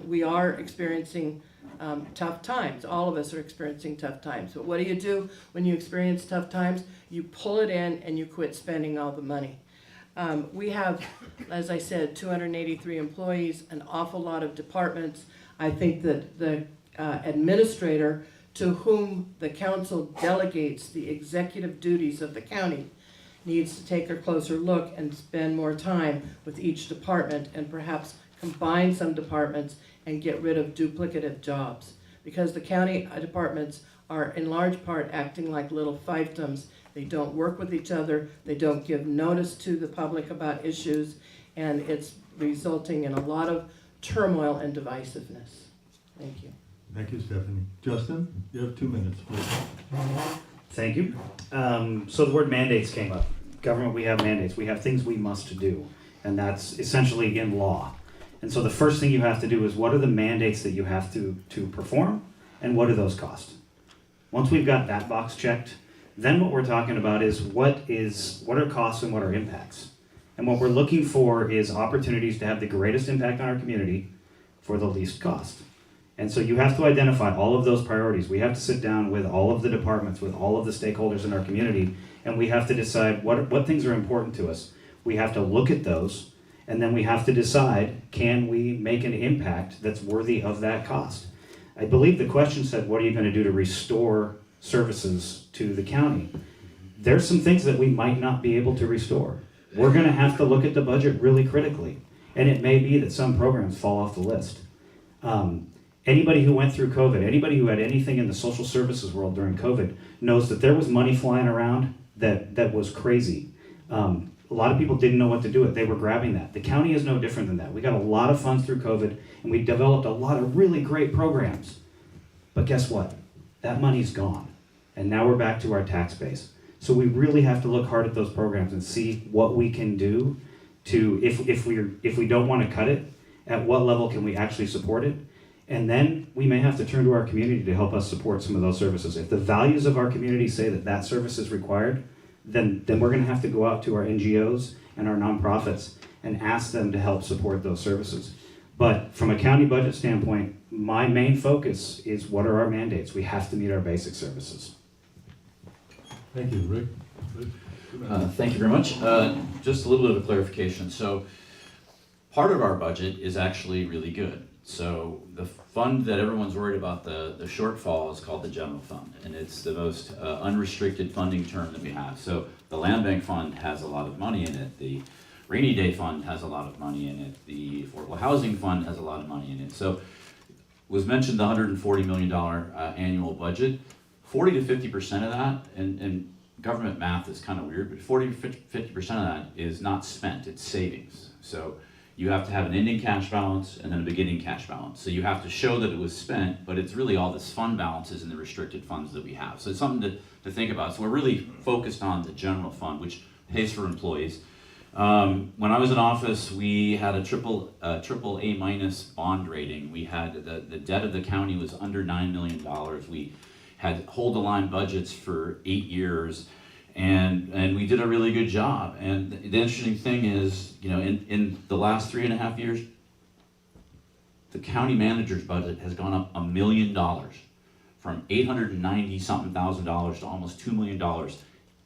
We are experiencing tough times. All of us are experiencing tough times. But what do when you experience tough times? You pull it in and you quit spending all the money. We have, as I said, 283 employees, an awful lot of departments. I think that the administrator to whom the council delegates the executive duties of the county needs to take a closer look and spend more time with each department and perhaps combine some departments and get rid of duplicative jobs. Because the county departments are in large part acting like little fiefdoms. They don't work with each other, they don't give notice to the public about issues, and it's resulting in a lot of turmoil and divisiveness. Thank you. Thank you, Stephanie. Justin, you have 2 minutes, please. Thank you. So the word mandates came up. Government, we have mandates. We have things we must do, and that's essentially in law. And so the first thing you have to do is, what are the mandates that you have to perform, and what do those cost? Once we've got that box checked, then what we're talking about is what are costs and what are impacts. And what we're looking for is opportunities to have the greatest impact on our community for the least cost. And so you have to identify all of those priorities. We have to sit down with all of the departments, with all of the stakeholders in our community, and we have to decide what things are important to us. We have to look at those, and then we have to decide, can we make an impact that's worthy of that cost? I believe the question said, what are you going to do to restore services to the county? There's some things that we might not be able to restore. We're going to have to look at the budget really critically, and it may be that some programs fall off the list. Anybody who went through COVID, anybody who had anything in the social services world during COVID knows that there was money flying around that was crazy. A lot of people didn't know what to do with it. They were grabbing that. The county is no different than that. We got a lot of funds through COVID, and we developed a lot of really great programs. But guess what? That money's gone. And now we're back to our tax base. So we really have to look hard at those programs and see what we can do to, if we don't want to cut it, at what level can we actually support it? And then we may have to turn to our community to help us support some of those services. If the values of our community say that that service is required, then we're going to have to go out to our NGOs and our nonprofits and ask them to help support those services. But from a county budget standpoint, my main focus is, what are our mandates? We have to meet our basic services. Thank you, Rick. Thank you very much. Just a little bit of clarification. So part of our budget is actually really good. So the fund that everyone's worried about, the shortfall, is called the general fund, and it's the most unrestricted funding term that we have. So the land bank fund has a lot of money in it, the rainy day fund has a lot of money in it, the affordable housing fund has a lot of money in it. So was mentioned the $140 million annual budget. 40 to 50% of that, and government math is kind of weird, but 40 to 50% of that is not spent, it's savings. So you have to have an ending cash balance and then a beginning cash balance. So you have to show that it was spent, but it's really all this fund balances in the restricted funds that we have. So it's something to think about. So we're really focused on the general fund, which pays for employees. When I was in office, we had a triple A minus bond rating. We had the debt of the county was under $9 million. We had hold the line budgets for 8 years. And we did a really good job. And the interesting thing is, you know, in the last 3.5 years, the county manager's budget has gone up $1 million, from $890-something thousand to almost $2 million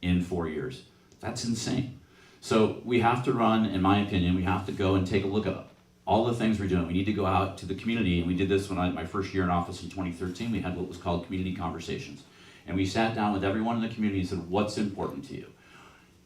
in 4 years. That's insane. So we have to run, in my opinion, we have to go and take a look at all the things we're doing. We need to go out to the community, and we did this when my first year in office in 2013. We had what was called community conversations. And we sat down with everyone in the community and said, what's important to you?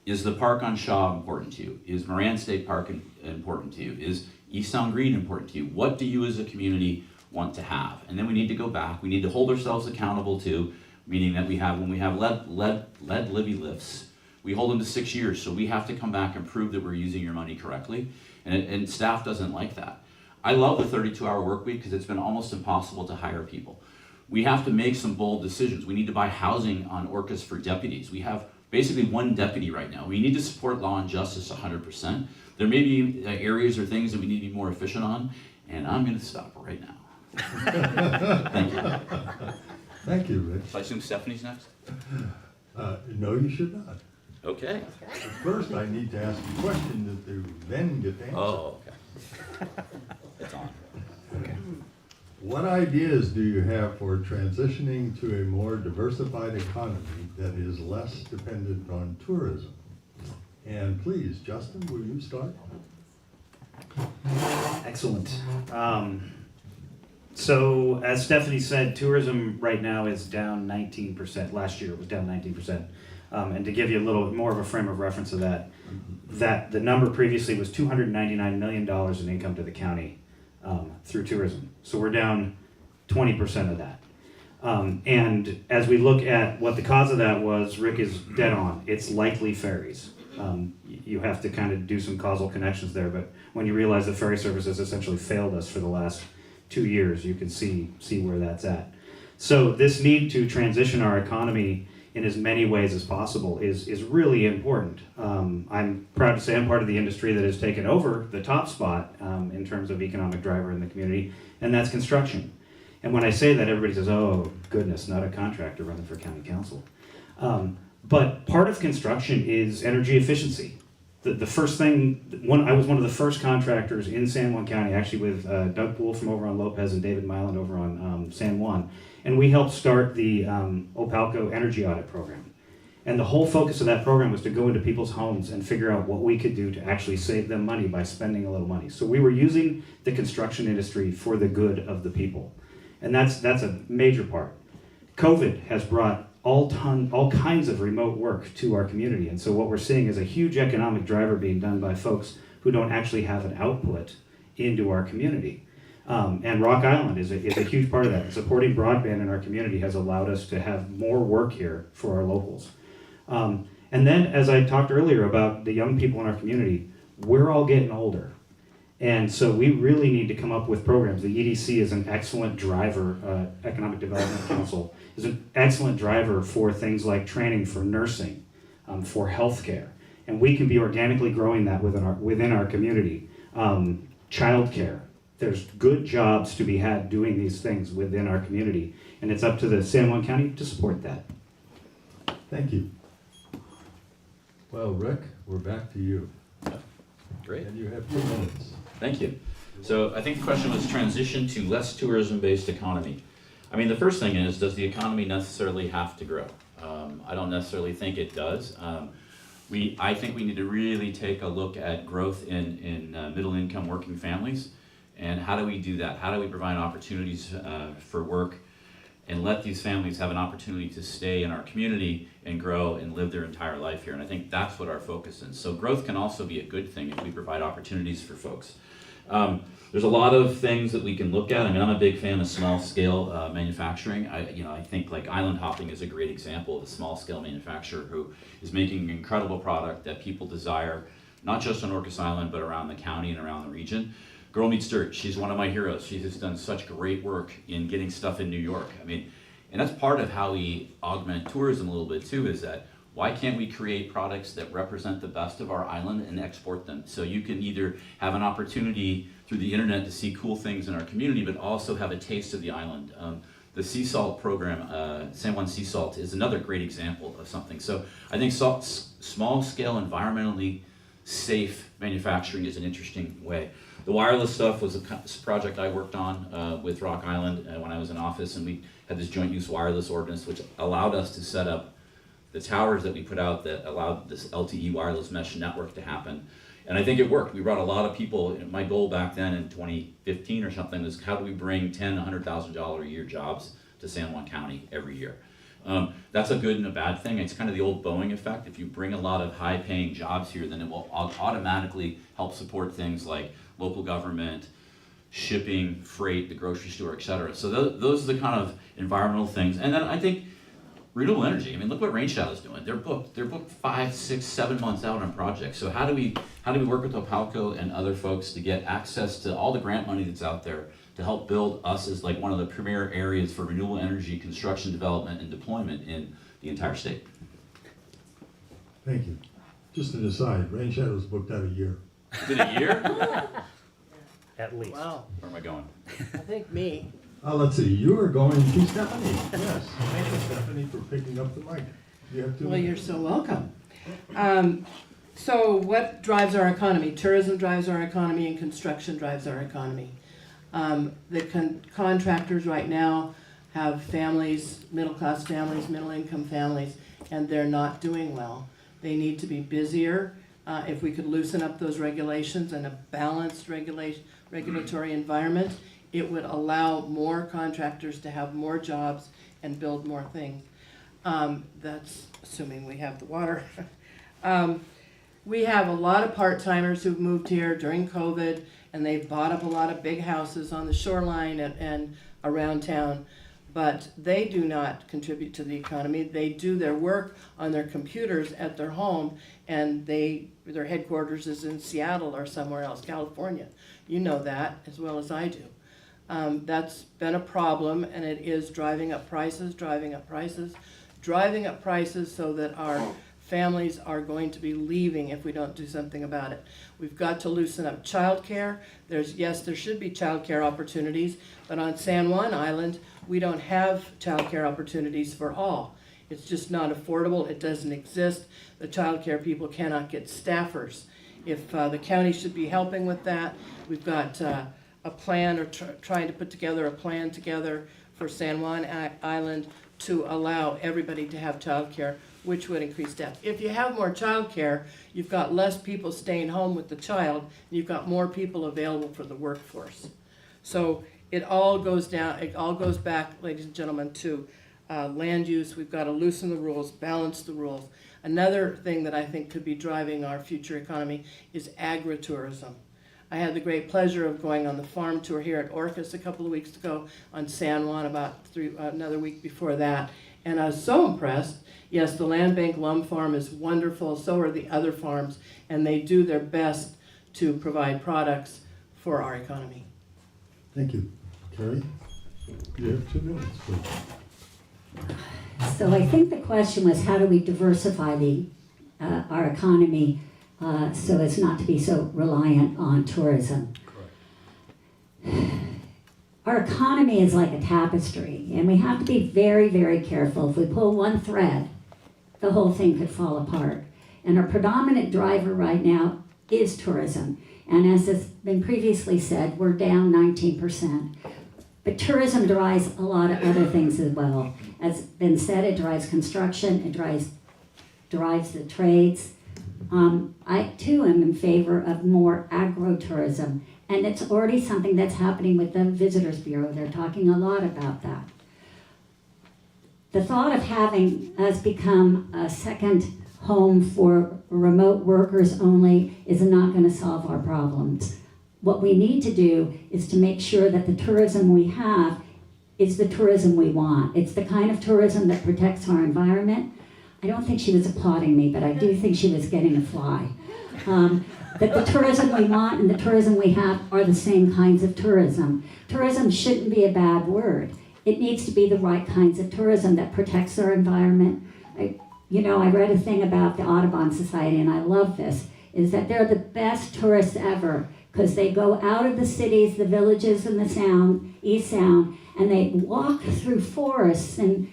Is the park on Shaw important to you? Is Moran State Park important to you? Is East Sound Green important to you? What do you as a community want to have? And then we need to go back. We need to hold ourselves accountable to, meaning that when we have lead levy lifts, we hold them to 6 years. So we have to come back and prove that we're using your money correctly. And staff doesn't like that. I love the 32-hour work week because it's been almost impossible to hire people. We have to make some bold decisions. We need to buy housing on Orcas for deputies. We have basically one deputy right now. We need to support law and justice 100%. There may be areas or things that we need to be more efficient on, and I'm going to stop right now. Thank you. Thank you, Rick. So I assume Stephanie's next? No, you should not. Okay. But first, I need to ask a question that you then get to answer. Oh, okay. It's on. What ideas do you have for transitioning to a more diversified economy that is less dependent on tourism? And please, Justin, will you start? Excellent. So as Stephanie said, tourism right now is down 19%. Last year it was down 19%. And to give you a little more of a frame of reference of that, the number previously was $299 million in income to the county through tourism. So we're down 20% of that. And as we look at what the cause of that was, Rick is dead on. It's likely ferries. You have to kind of do some causal connections there, but when you realize that ferry service has essentially failed us for the last 2 years, you can see where that's at. So this need to transition our economy in as many ways as possible is really important. I'm proud to say I'm part of the industry that has taken over the top spot in terms of economic driver in the community, and that's construction. And when I say that, everybody says, oh goodness, not a contractor running for county council. But part of construction is energy efficiency. The first thing, I was one of the first contractors in San Juan County, actually with Doug Poole from over on Lopez and David Myland over on San Juan. And we helped start the Opalco Energy Audit Program. And the whole focus of that program was to go into people's homes and figure out what we could do to actually save them money by spending a little money. So we were using the construction industry for the good of the people. And that's a major part. COVID has brought all kinds of remote work to our community. And so what we're seeing is a huge economic driver being done by folks who don't actually have an output into our community. And Rock Island is a huge part of that. Supporting broadband in our community has allowed us to have more work here for our locals. And then, as I talked earlier about the young people in our community, we're all getting older. And so we really need to come up with programs. The EDC is an excellent driver, Economic Development Council, is an excellent driver for things like training for nursing, for healthcare. And we can be organically growing that within our community. Childcare. There's good jobs to be had doing these things within our community. And it's up to the San Juan County to support that. Thank you. Well, Rick, we're back to you. Great. And you have 2 minutes. Thank you. So I think the question was transition to less tourism-based economy. I mean, the first thing is, does the economy necessarily have to grow? I don't necessarily think it does. I think we need to really take a look at growth in middle-income working families, and how do we do that? How do we provide opportunities for work and let these families have an opportunity to stay in our community and grow and live their entire life here? And I think that's what our focus is. So growth can also be a good thing if we provide opportunities for folks. There's a lot of things that we can look at. I mean, I'm a big fan of small-scale manufacturing. I think like island hopping is a great example of a small-scale manufacturer who is making an incredible product that people desire, not just on Orcas Island, but around the county and around the region. Girl Meets Dirt, she's one of my heroes. She has done such great work in getting stuff in New York. I mean, and that's part of how we augment tourism a little bit too, is that why can't we create products that represent the best of our island and export them? So you can either have an opportunity through the internet to see cool things in our community, but also have a taste of the island. The sea salt program, San Juan Sea Salt, is another great example of something. So I think small scale, environmentally safe manufacturing is an interesting way. The wireless stuff was a project I worked on with Rock Island when I was in office, and we had this joint use wireless ordinance which allowed us to set up the towers that we put out that allowed this LTE wireless mesh network to happen. And I think it worked. We brought a lot of people. My goal back then in 2015 or something was, how do we bring $100,000 a year jobs to San Juan County every year? That's a good and a bad thing. It's kind of the old Boeing effect. If you bring a lot of high-paying jobs here, then it will automatically help support things like local government, shipping, freight, the grocery store, et cetera. So those are the kind of environmental things. And then I think renewable energy. I mean, look what Rain Shadow's doing. They're booked 5, 6, 7 months out on projects. So how do we work with Opalco and other folks to get access to all the grant money that's out there to help build us as like one of the premier areas for renewable energy construction, development, and deployment in the entire state? Thank you. Just an aside, Rain Shadow's booked out a year. Is it a year? At least. Wow, Where am I going? I think me. Let's see, you are going to Stephanie. Yes, thank you, Stephanie, for picking up the mic. You have 2 Well, you're minutes. so welcome. So what drives our economy? Tourism drives our economy and construction drives our economy. The contractors right now have families, middle-class families, middle-income families, and they're not doing well. They need to be busier. If we could loosen up those regulations and a balanced regulatory environment, it would allow more contractors to have more jobs and build more things. That's assuming we have the water. We have a lot of part-timers who've moved here during COVID, and they've bought up a lot of big houses on the shoreline and around town, but they do not contribute to the economy. They do their work on their computers at their home, and their headquarters is in Seattle or somewhere else, California. You know that as well as I do. That's been a problem, and it is driving up prices so that our families are going to be leaving if we don't do something about it. We've got to loosen up childcare. There should be childcare opportunities, but on San Juan Island, we don't have childcare opportunities for all. It's just not affordable. It doesn't exist. The childcare people cannot get staffers. If the county should be helping with that, we've got a plan, or trying to put together a plan together for San Juan Island to allow everybody to have childcare, which would increase staff. If you have more childcare, you've got less people staying home with the child, and you've got more people available for the workforce. So it all goes back, ladies and gentlemen, to land use. We've got to loosen the rules, balance the rules. Another thing that I think could be driving our future economy is agritourism. I had the great pleasure of going on the farm tour here at Orcas a couple of weeks ago, on San Juan another week before that, and I was so impressed. Yes, the Land Bank Lum Farm is wonderful, so are the other farms, and they do their best to provide products for our economy. Thank you. Kari, you have 2 minutes, please. So I think the question was, how do we diversify our economy so as not to be so reliant on tourism? Correct. Our economy is like a tapestry, and we have to be very, very careful. If we pull one thread, the whole thing could fall apart. And our predominant driver right now is tourism. And as has been previously said, we're down 19%. But tourism drives a lot of other things as well. As been said, it drives construction, it drives the trades. I too am in favor of more agro-tourism, and it's already something that's happening with the Visitors Bureau. They're talking a lot about that. The thought of having us become a second home for remote workers only is not going to solve our problems. What we need to do is to make sure that the tourism we have is the tourism we want. It's the kind of tourism that protects our environment. I don't think she was applauding me, but I do think she was getting a fly. That the tourism we want and the tourism we have are the same kinds of tourism. Tourism shouldn't be a bad word. It needs to be the right kinds of tourism that protects our environment. I read a thing about the Audubon Society, and I love this, is that they're the best tourists ever, because they go out of the cities, the villages, and the Sound, East Sound, and they walk through forests and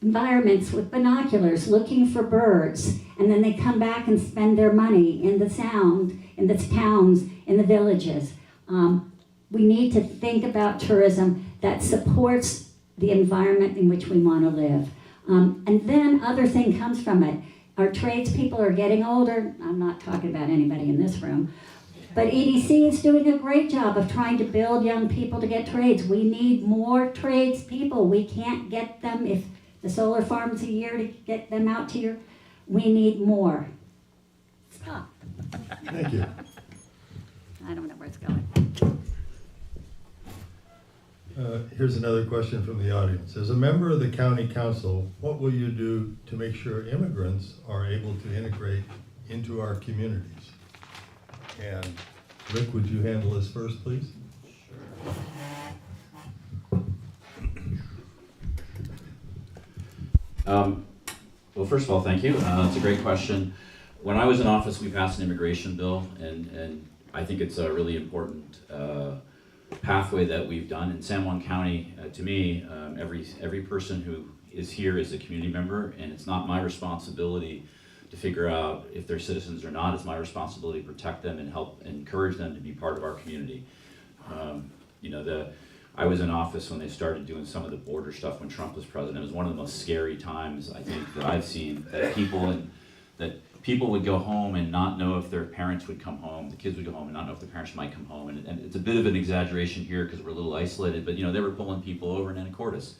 environments with binoculars looking for birds, and then they come back and spend their money in the Sound, in the towns, in the villages. We need to think about tourism that supports the environment in which we want to live. And then other thing comes from it. Our tradespeople are getting older. I'm not talking about anybody in this room. But EDC is doing a great job of trying to build young people to get trades. We need more tradespeople. We can't get them if the solar farm's a year to get them out here. We need more. Stop. Thank you. I don't know where it's going. Here's another question from the audience. As a member of the county council, what will you do to make sure immigrants are able to integrate into our communities? And Rick, would you handle this first, please? Well, first of all, thank you. It's a great question. When I was in office, we passed an immigration bill, and I think it's a really important pathway that we've done. In San Juan County, to me, every person who is here as a community member, and it's not my responsibility to figure out if they're citizens or not. It's my responsibility to protect them and help encourage them to be part of our community. I was in office when they started doing some of the border stuff when Trump was president. It was one of the most scary times, I think, that I've seen, that people would go home and not know if their parents would come home. The kids would go home and not know if their parents might come home. And it's a bit of an exaggeration here because we're a little isolated, but they were pulling people over in Anacortes.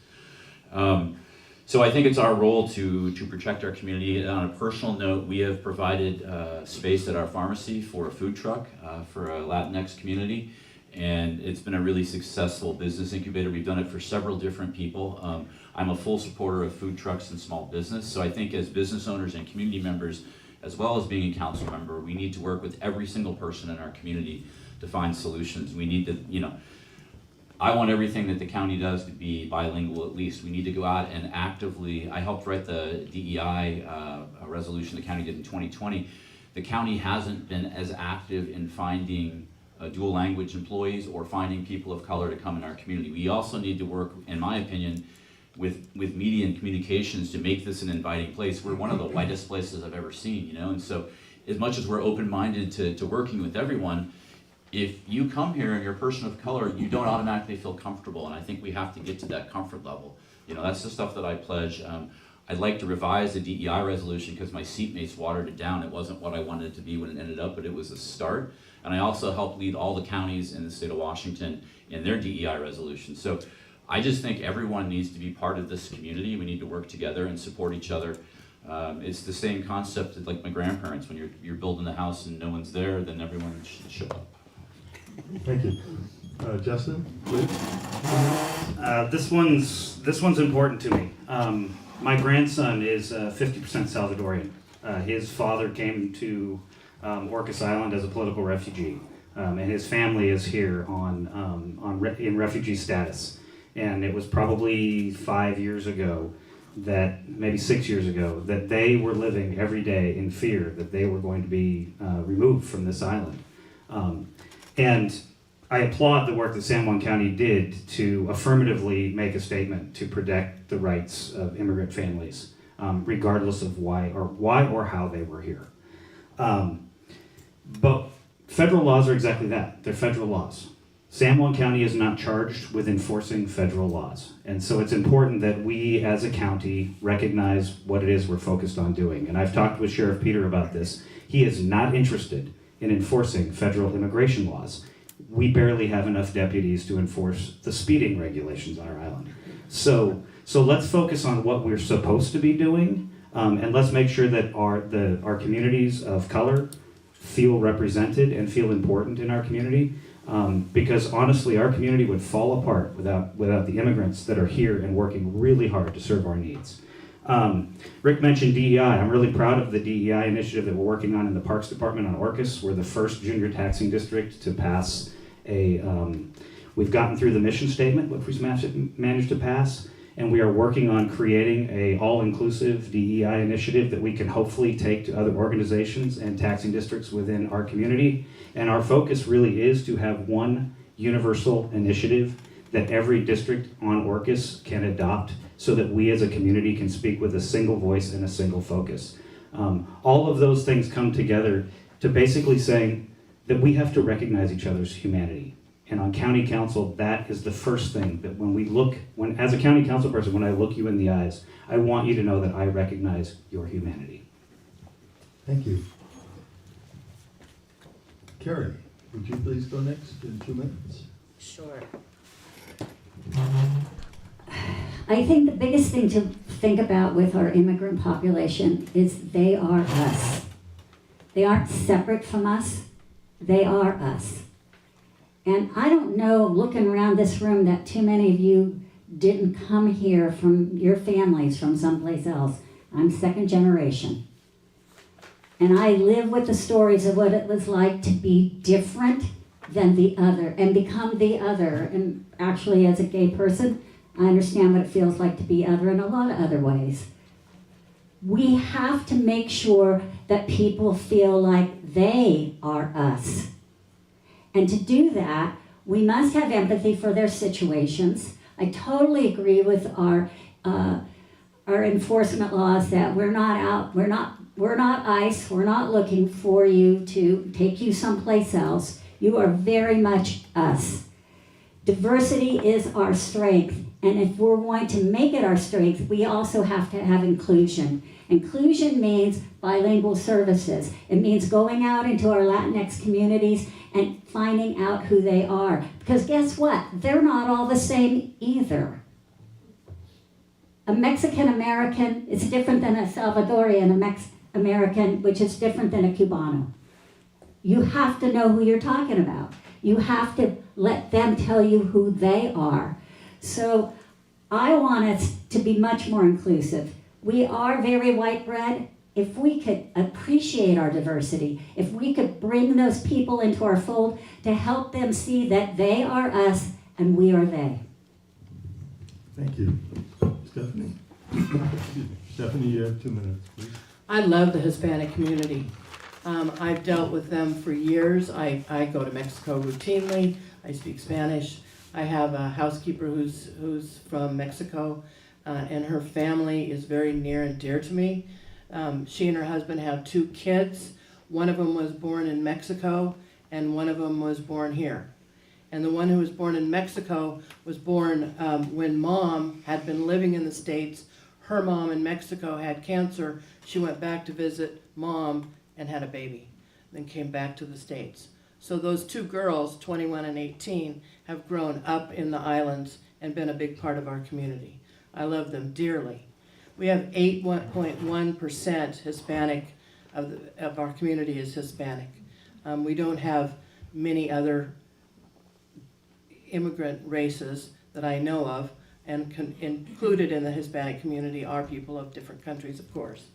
So I think it's our role to protect our community. And on a personal note, we have provided space at our pharmacy for a food truck for a Latinx community. And it's been a really successful business incubator. We've done it for several different people. I'm a full supporter of food trucks and small business. So I think as business owners and community members, as well as being a council member, we need to work with every single person in our community to find solutions. We need to, I want everything that the county does to be bilingual at least. We need to go out and actively, I helped write the DEI a resolution the county did in 2020. The county hasn't been as active in finding dual language employees or finding people of color to come in our community. We also need to work, in my opinion, with media and communications to make this an inviting place. We're one of the whitest places I've ever seen, and so as much as we're open-minded to working with everyone, if you come here and you're a person of color, you don't automatically feel comfortable, and I think we have to get to that comfort level. That's the stuff that I pledge. I'd like to revise the DEI resolution because my seatmates watered it down. It wasn't what I wanted it to be when it ended up, but it was a start. And I also helped lead all the counties in the state of Washington in their DEI resolution. So I just think everyone needs to be part of this community. We need to work together and support each other. It's the same concept like my grandparents. When you're building a house and no one's there, then everyone should show up. Thank you. Justin, please. This one's important to me. My grandson is 50% Salvadorian. His father came to Orcas Island as a political refugee, and his family is here in refugee status. And it was probably 5 years ago, maybe 6 years ago, that they were living every day in fear that they were going to be removed from this island. And I applaud the work that San Juan County did to affirmatively make a statement to protect the rights of immigrant families, regardless of why or how they were here. But federal laws are exactly that. They're federal laws. San Juan County is not charged with enforcing federal laws. And so it's important that we as a county recognize what it is we're focused on doing. And I've talked with Sheriff Peter about this. He is not interested in enforcing federal immigration laws. We barely have enough deputies to enforce the speeding regulations on our island. So let's focus on what we're supposed to be doing, and let's make sure that our communities of color feel represented and feel important in our community, because honestly, our community would fall apart without the immigrants that are here and working really hard to serve our needs. Rick mentioned DEI. I'm really proud of the DEI initiative that we're working on in the Parks Department on Orcas. We're the first junior taxing district to pass we've gotten through the mission statement, which we've managed to pass, and we are working on creating a all-inclusive DEI initiative that we can hopefully take to other organizations and taxing districts within our community. And our focus really is to have one universal initiative that every district on Orcas can adopt so that we as a community can speak with a single voice and a single focus. All of those things come together to basically saying that we have to recognize each other's humanity. And on county council, that is the first thing that as a county council person, when I look you in the eyes, I want you to know that I recognize your humanity. Thank you. Kari, would you please go next in 2 minutes? Sure. I think the biggest thing to think about with our immigrant population is they are us. They aren't separate from us. They are us. And I don't know, looking around this room, that too many of you didn't come here from your families from someplace else. I'm second generation. And I live with the stories of what it was like to be different than the other and become the other. And actually, as a gay person, I understand what it feels like to be other in a lot of other ways. We have to make sure that people feel like they are us. And to do that, we must have empathy for their situations. I totally agree with our our enforcement laws that we're not ICE, we're not looking for you to take you someplace else. You are very much us. Diversity is our strength, and if we're going to make it our strength, we also have to have inclusion. Inclusion means bilingual services. It means going out into our Latinx communities and finding out who they are. Because guess what? They're not all the same either. A Mexican American is different than a Salvadorian American, which is different than a Cubano. You have to know who you're talking about. You have to let them tell you who they are. So I want us to be much more inclusive. We are very white bread. If we could appreciate our diversity, if we could bring those people into our fold to help them see that they are us and we are they. Thank you. Stephanie? Stephanie, you have 2 minutes, please. I love the Hispanic community. I've dealt with them for years. I go to Mexico routinely. I speak Spanish. I have a housekeeper who's from Mexico, and her family is very near and dear to me. She and her husband have 2 kids. One of them was born in Mexico, and one of them was born here. And the one who was born in Mexico was born when Mom had been living in the States. Her mom in Mexico had cancer. She went back to visit Mom and had a baby, then came back to the States. So those 2 girls, 21 and 18, have grown up in the islands and been a big part of our community. I love them dearly. We have 8.1% Hispanic of our community is Hispanic. We don't have many other immigrant races that I know of, and included in the Hispanic community are people of different countries, of course.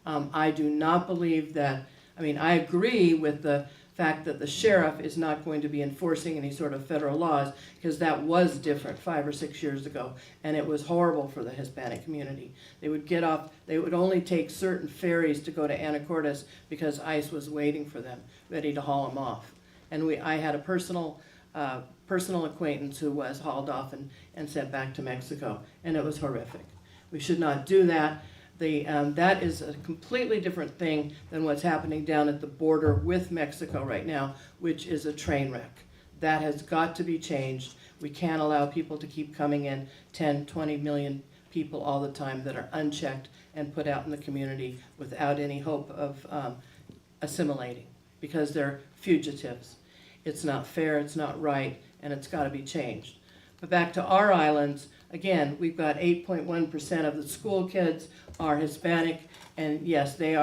I do not believe that, I agree with the fact that the sheriff is not going to be enforcing any sort of federal laws, because that was different 5 or 6 years ago, and it was horrible for the Hispanic community. They would only take certain ferries to go to Anacortes because ICE was waiting for them, ready to haul them off. And I had a personal acquaintance who was hauled off and sent back to Mexico, and it was horrific. We should not do that. That is a completely different thing than what's happening down at the border with Mexico right now, which is a train wreck. That has got to be changed. We can't allow people to keep coming in, 10, 20 million people all the time that are unchecked and put out in the community without any hope of assimilating, because they're fugitives. It's not fair, it's not right, and it's got to be changed. But back to our islands, again, we've got 8.1% of the school kids are Hispanic, and yes, they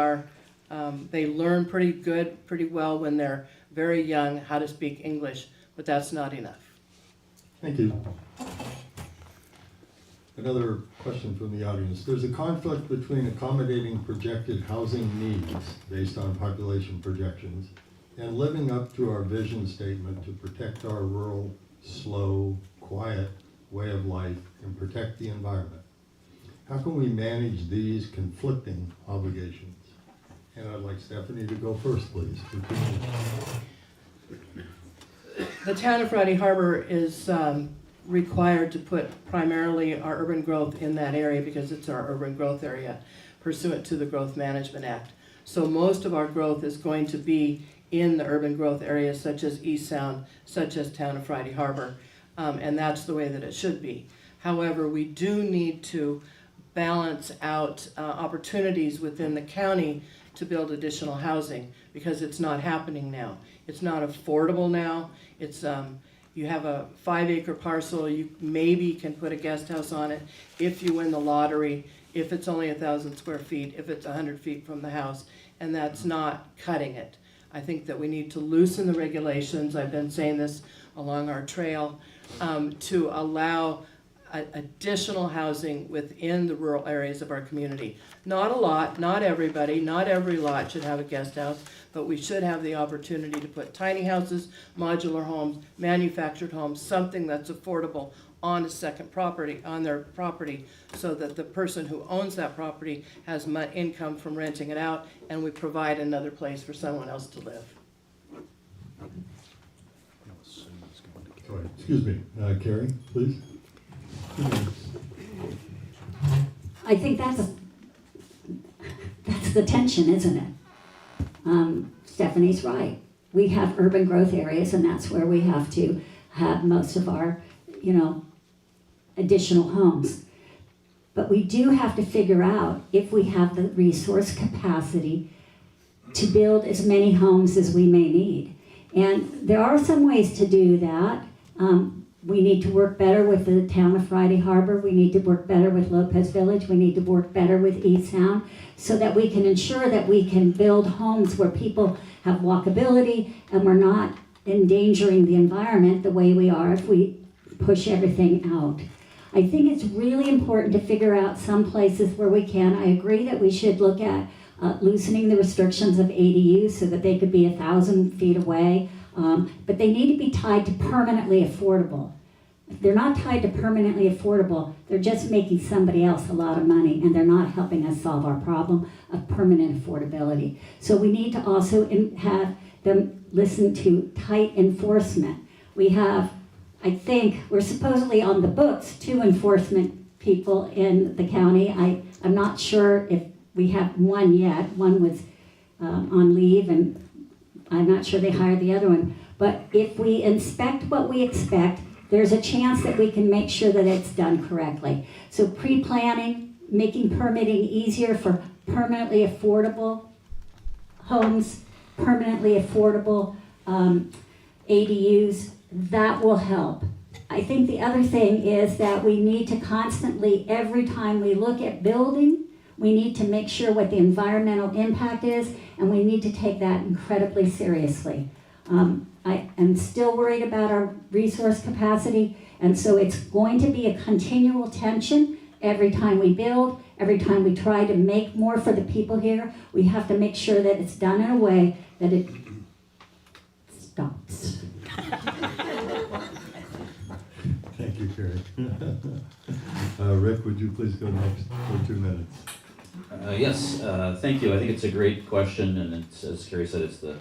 learn pretty well when they're very young how to speak English, but that's not enough. Thank you. Another question from the audience. There's a conflict between accommodating projected housing needs based on population projections and living up to our vision statement to protect our rural, slow, quiet way of life and protect the environment. How can we manage these conflicting obligations? And I'd like Stephanie to go first, please. The town of Friday Harbor is required to put primarily our urban growth in that area because it's our urban growth area pursuant to the Growth Management Act. So most of our growth is going to be in the urban growth areas such as East Sound, such as town of Friday Harbor, and that's the way that it should be. However, we do need to balance out opportunities within the county to build additional housing, because it's not happening now. It's not affordable now. It's you have a 5-acre parcel, you maybe can put a guest house on it if you win the lottery, if it's only 1,000 square feet, if it's 100 feet from the house, and that's not cutting it. I think that we need to loosen the regulations. I've been saying this along our trail, to allow additional housing within the rural areas of our community. Not a lot, not everybody, not every lot should have a guest house, but we should have the opportunity to put tiny houses, modular homes, manufactured homes, something that's affordable on a second property, on their property, so that the person who owns that property has income from renting it out, and we provide another place for someone else to live. Sorry, excuse me, Kari, please. 2 minutes. I think that's the tension, isn't it? Stephanie's right. We have urban growth areas, and that's where we have to have most of our, additional homes. But we do have to figure out if we have the resource capacity to build as many homes as we may need. And there are some ways to do that. We need to work better with the town of Friday Harbor. We need to work better with Lopez Village. We need to work better with East Sound so that we can ensure that we can build homes where people have walkability and we're not endangering the environment the way we are if we push everything out. I think it's really important to figure out some places where we can. I agree that we should look at loosening the restrictions of ADUs so that they could be 1,000 feet away, but they need to be tied to permanently affordable. If they're not tied to permanently affordable, they're just making somebody else a lot of money, and they're not helping us solve our problem of permanent affordability. So we need to also have them listen to tight enforcement. We have, I think, we're supposedly on the books 2 enforcement people in the county. I'm not sure if we have one yet. One was on leave, and I'm not sure they hired the other one. But if we inspect what we expect, there's a chance that we can make sure that it's done correctly. So pre-planning, making permitting easier for permanently affordable homes, permanently affordable ADUs, that will help. I think the other thing is that we need to constantly, every time we look at building, we need to make sure what the environmental impact is, and we need to take that incredibly seriously. I am still worried about our resource capacity, and so it's going to be a continual tension every time we build, every time we try to make more for the people here. We have to make sure that it's done in a way that it stops. Thank you, Kari. Rick, would you please go next for 2 minutes? Yes, thank you. I think it's a great question, and it's, as Kari said, it's the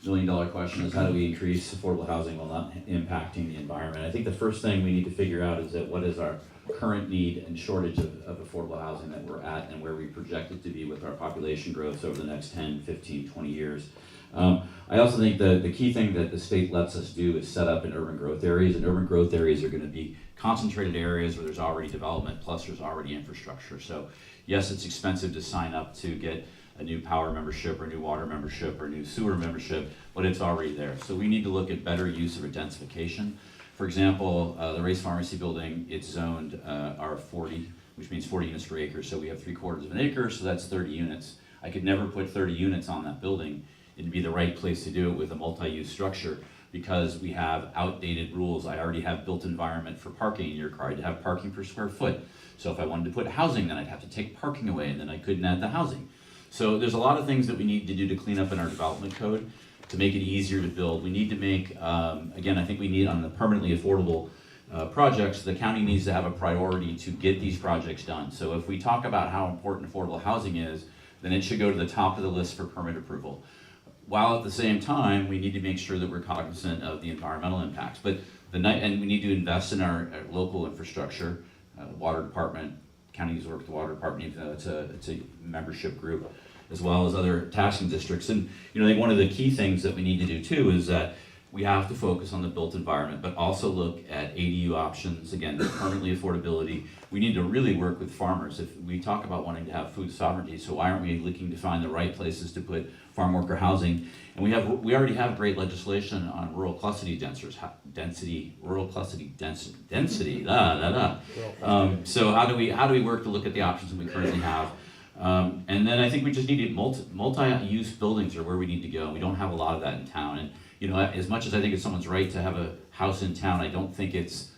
million-dollar question: is how do we increase affordable housing while not impacting the environment? I think the first thing we need to figure out is that what is our current need and shortage of affordable housing that we're at, and where we project it to be with our population growth over the next 10, 15, 20 years. I also think that the key thing that the state lets us do is set up in urban growth areas, and urban growth areas are going to be concentrated areas where there's already development, plus there's already infrastructure. So yes, it's expensive to sign up to get a new power membership or new water membership or new sewer membership, but it's already there. So we need to look at better use of densification. For example, the Race Pharmacy building, it's zoned R40, which means 40 units per acre. So we have 3/4 of an acre, so that's 30 units. I could never put 30 units on that building. It'd be the right place to do it with a multi-use structure because we have outdated rules. I already have built environment for parking in your car. I'd have parking per square foot. So if I wanted to put housing, then I'd have to take parking away, and then I couldn't add the housing. So there's a lot of things that we need to do to clean up in our development code to make it easier to build. We need to make, again, I think we need on the permanently affordable projects, the county needs to have a priority to get these projects done. So if we talk about how important affordable housing is, then it should go to the top of the list for permit approval. While at the same time, we need to make sure that we're cognizant of the environmental impacts. But and we need to invest in our local infrastructure, water department, counties work with the water department, even though it's a membership group, as well as other taxing districts. And I think one of the key things that we need to do too is that we have to focus on the built environment, but also look at ADU options, again, permanently affordability. We need to really work with farmers. If we talk about wanting to have food sovereignty, so why aren't we looking to find the right places to put farm worker housing? And we already have great legislation on rural cluster density. So how do we work to look at the options that we currently have? And then I think we just need multi-use buildings are where we need to go. We don't have a lot of that in town. And as much as I think it's someone's right to have a house in town, I don't think it's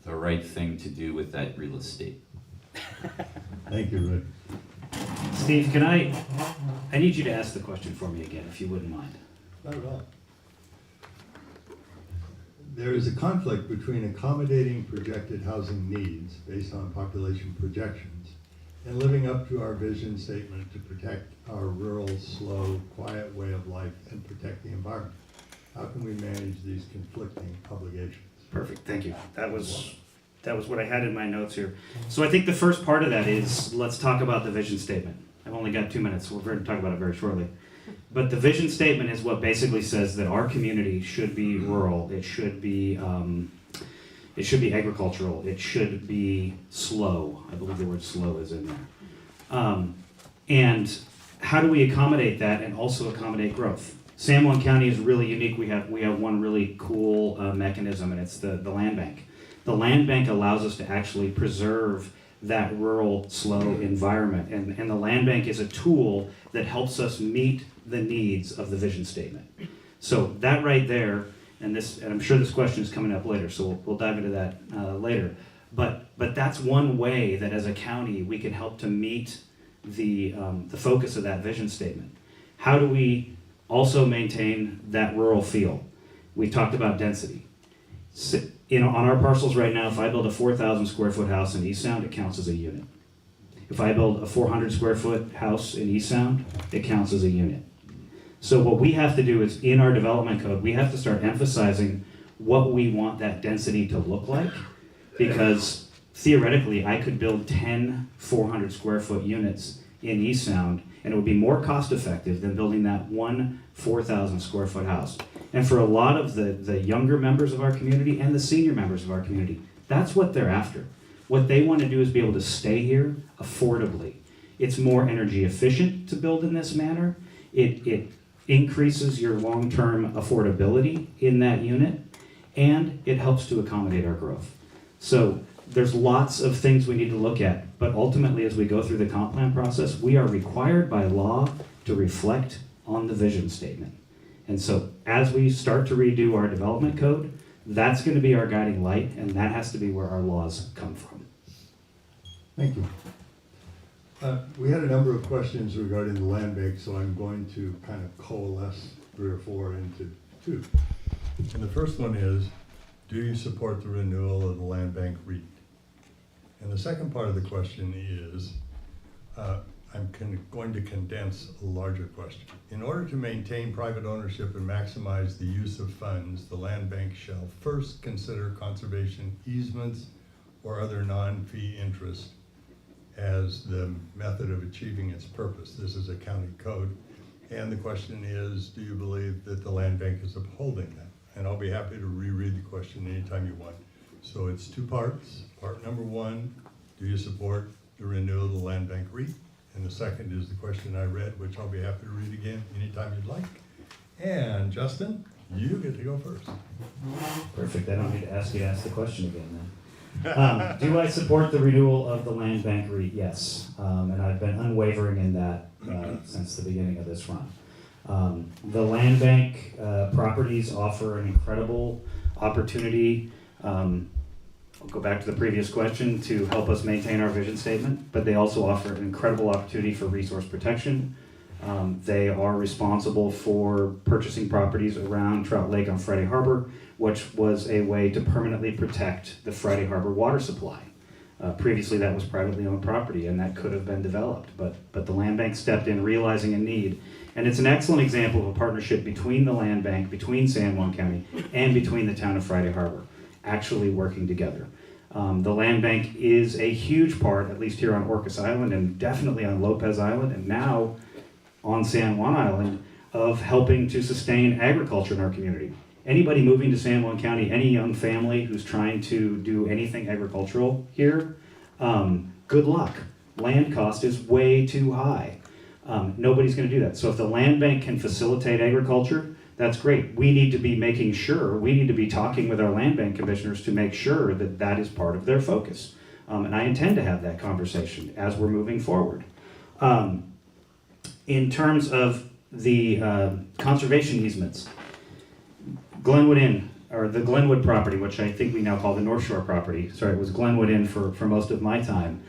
the right thing to do with that real estate. Thank you, Rick. Steve, I need you to ask the question for me again, if you wouldn't mind. Not at all. There is a conflict between accommodating projected housing needs based on population projections and living up to our vision statement to protect our rural, slow, quiet way of life and protect the environment. How can we manage these conflicting obligations? Perfect, thank you. That was that was what I had in my notes here. So I think the first part of that is, let's talk about the vision statement. I've only got 2 minutes, so we're going to talk about it very shortly. But the vision statement is what basically says that our community should be rural. It should be agricultural. It should be slow. I believe the word slow is in there. And how do we accommodate that and also accommodate growth? San Juan County is really unique. We have one really cool mechanism, and it's the land bank. The land bank allows us to actually preserve that rural, slow environment. And the land bank is a tool that helps us meet the needs of the vision statement. So that right there, and I'm sure this question is coming up later, so we'll dive into that later. But that's one way that as a county we can help to meet the focus of that vision statement. How do we also maintain that rural feel? We talked about density. On our parcels right now, if I build a 4,000 square foot house in East Sound, it counts as a unit. If I build a 400 square foot house in East Sound, it counts as a unit. So what we have to do is, in our development code, we have to start emphasizing what we want that density to look like, because theoretically I could build 10 400 square foot units in East Sound, and it would be more cost effective than building that one 4,000 square foot house. And for a lot of the younger members of our community and the senior members of our community, that's what they're after. What they want to do is be able to stay here affordably. It's more energy efficient to build in this manner. It increases your long-term affordability in that unit, and it helps to accommodate our growth. So there's lots of things we need to look at, but ultimately as we go through the comp plan process, we are required by law to reflect on the vision statement. And so as we start to redo our development code, that's going to be our guiding light, and that has to be where our laws come from. Thank you. We had a number of questions regarding the land bank, so I'm going to kind of coalesce 3 or 4 into 2. And the first one is, do you support the renewal of the land bank REIT? And the second part of the question is, I'm going to condense a larger question. In order to maintain private ownership and maximize the use of funds, the land bank shall first consider conservation easements or other non-fee interest as the method of achieving its purpose. This is a county code. And the question is, do you believe that the land bank is upholding that? And I'll be happy to reread the question anytime you want. So it's 2 parts. Part number 1, do you support the renewal of the land bank REIT? And the second is the question I read, which I'll be happy to read again anytime you'd like. And Justin, you get to go first. Perfect. I don't need to ask you to ask the question again then. Do I support the renewal of the land bank REIT? Yes. And I've been unwavering in that since the beginning of this run. The land bank properties offer an incredible opportunity. I'll go back to the previous question, to help us maintain our vision statement, but they also offer an incredible opportunity for resource protection. They are responsible for purchasing properties around Trout Lake on Friday Harbor, which was a way to permanently protect the Friday Harbor water supply. Previously that was privately owned property, and that could have been developed, but the land bank stepped in, realizing a need. And it's an excellent example of a partnership between the land bank, between San Juan County, and between the town of Friday Harbor, actually working together. The land bank is a huge part, at least here on Orcas Island, and definitely on Lopez Island, and now on San Juan Island, of helping to sustain agriculture in our community. Anybody moving to San Juan County, any young family who's trying to do anything agricultural here, good luck. Land cost is way too high. Nobody's going to do that. So if the land bank can facilitate agriculture, that's great. We need to be making sure, we need to be talking with our land bank commissioners to make sure that that is part of their focus. And I intend to have that conversation as we're moving forward. In terms of the conservation easements, Glenwood Inn, or the Glenwood property, which I think we now call the North Shore property, sorry, it was Glenwood Inn for most of my time.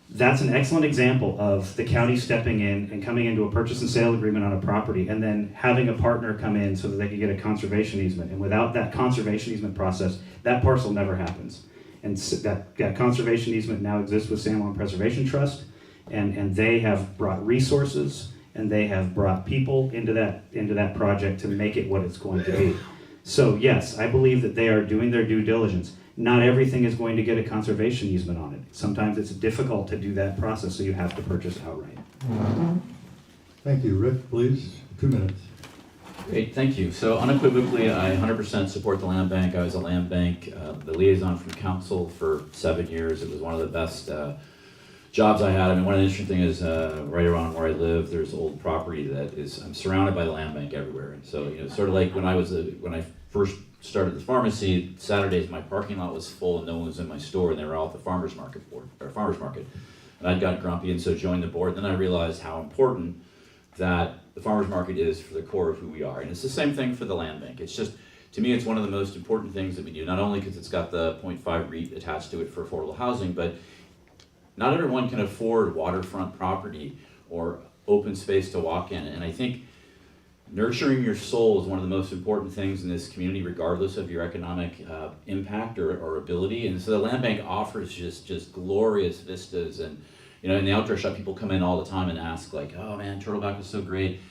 That's an excellent example of the county stepping in and coming into a purchase and sale agreement on a property, and then having a partner come in so that they can get a conservation easement. And without that conservation easement process, that parcel never happens. And that conservation easement now exists with San Juan Preservation Trust, and they have brought resources, and they have brought people into that project to make it what it's going to be. So yes, I believe that they are doing their due diligence. not everything is going to get a conservation easement on it. Sometimes it's difficult to do that process, so you have to purchase outright. Thank you. Rick, please, 2 minutes. Great, thank you. So unequivocally, I 100% support the land bank. I was a land bank, the liaison from council for 7 years. It was one of the best jobs I had. I mean, one of the interesting things is right around where I live, there's old property that is, I'm surrounded by the land bank everywhere. And so, you know, sort of like when I first started the pharmacy, Saturdays my parking lot was full and no one was in my store, and they were all at the farmer's market. And I got grumpy, and so joined the board. Then I realized how important that the farmer's market is for the core of who we are. And it's the same thing for the land bank. It's just, to me, it's one of the most important things that we do, not only because it's got the 0.5 REIT attached to it for affordable housing, but not everyone can afford waterfront property or open space to walk in. And I think nurturing your soul is one of the most important things in this community, regardless of your economic impact or ability. And so the land bank offers just glorious vistas. And you know, in the outdoor shop, people come in all the time and ask like, oh man, Turtleback was so great.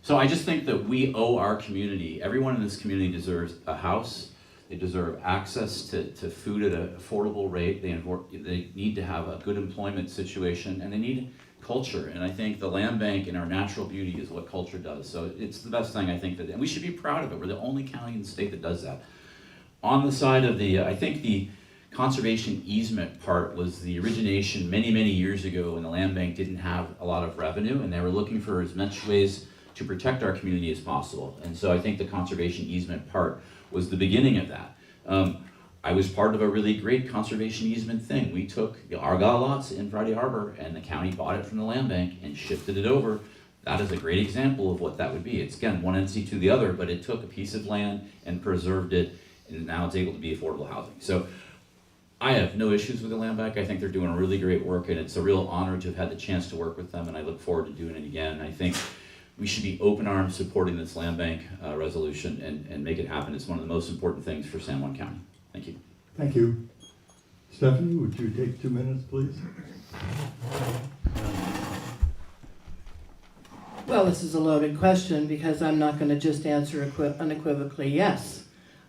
So I just think that we owe our community, everyone in this community deserves a house. They deserve access to food at an affordable rate. They need to have a good employment situation, and they need culture. And I think the land bank and our natural beauty is what culture does. So it's the best thing, I think, that, and we should be proud of it. We're the only county in the state that does that. On the side of the, I think the conservation easement part was the origination many, many years ago when the land bank didn't have a lot of revenue, and they were looking for as much ways to protect our community as possible. And so I think the conservation easement part was the beginning of that. I was part of a really great conservation easement thing. We took the Argyle lots in Friday Harbor, and the county bought it from the land bank and shifted it over. That is a great example of what that would be. It's, again, one entity to the other, but it took a piece of land and preserved it, and now it's able to be affordable housing. So I have no issues with the land bank. I think they're doing really great work, and it's a real honor to have had the chance to work with them, and I look forward to doing it again. I think we should be open arms supporting this land bank resolution and make it happen. It's one of the most important things for San Juan County. Thank you. Thank you. Stephanie, would you take 2 minutes, please? Well, this is a loaded question because I'm not going to just answer unequivocally yes.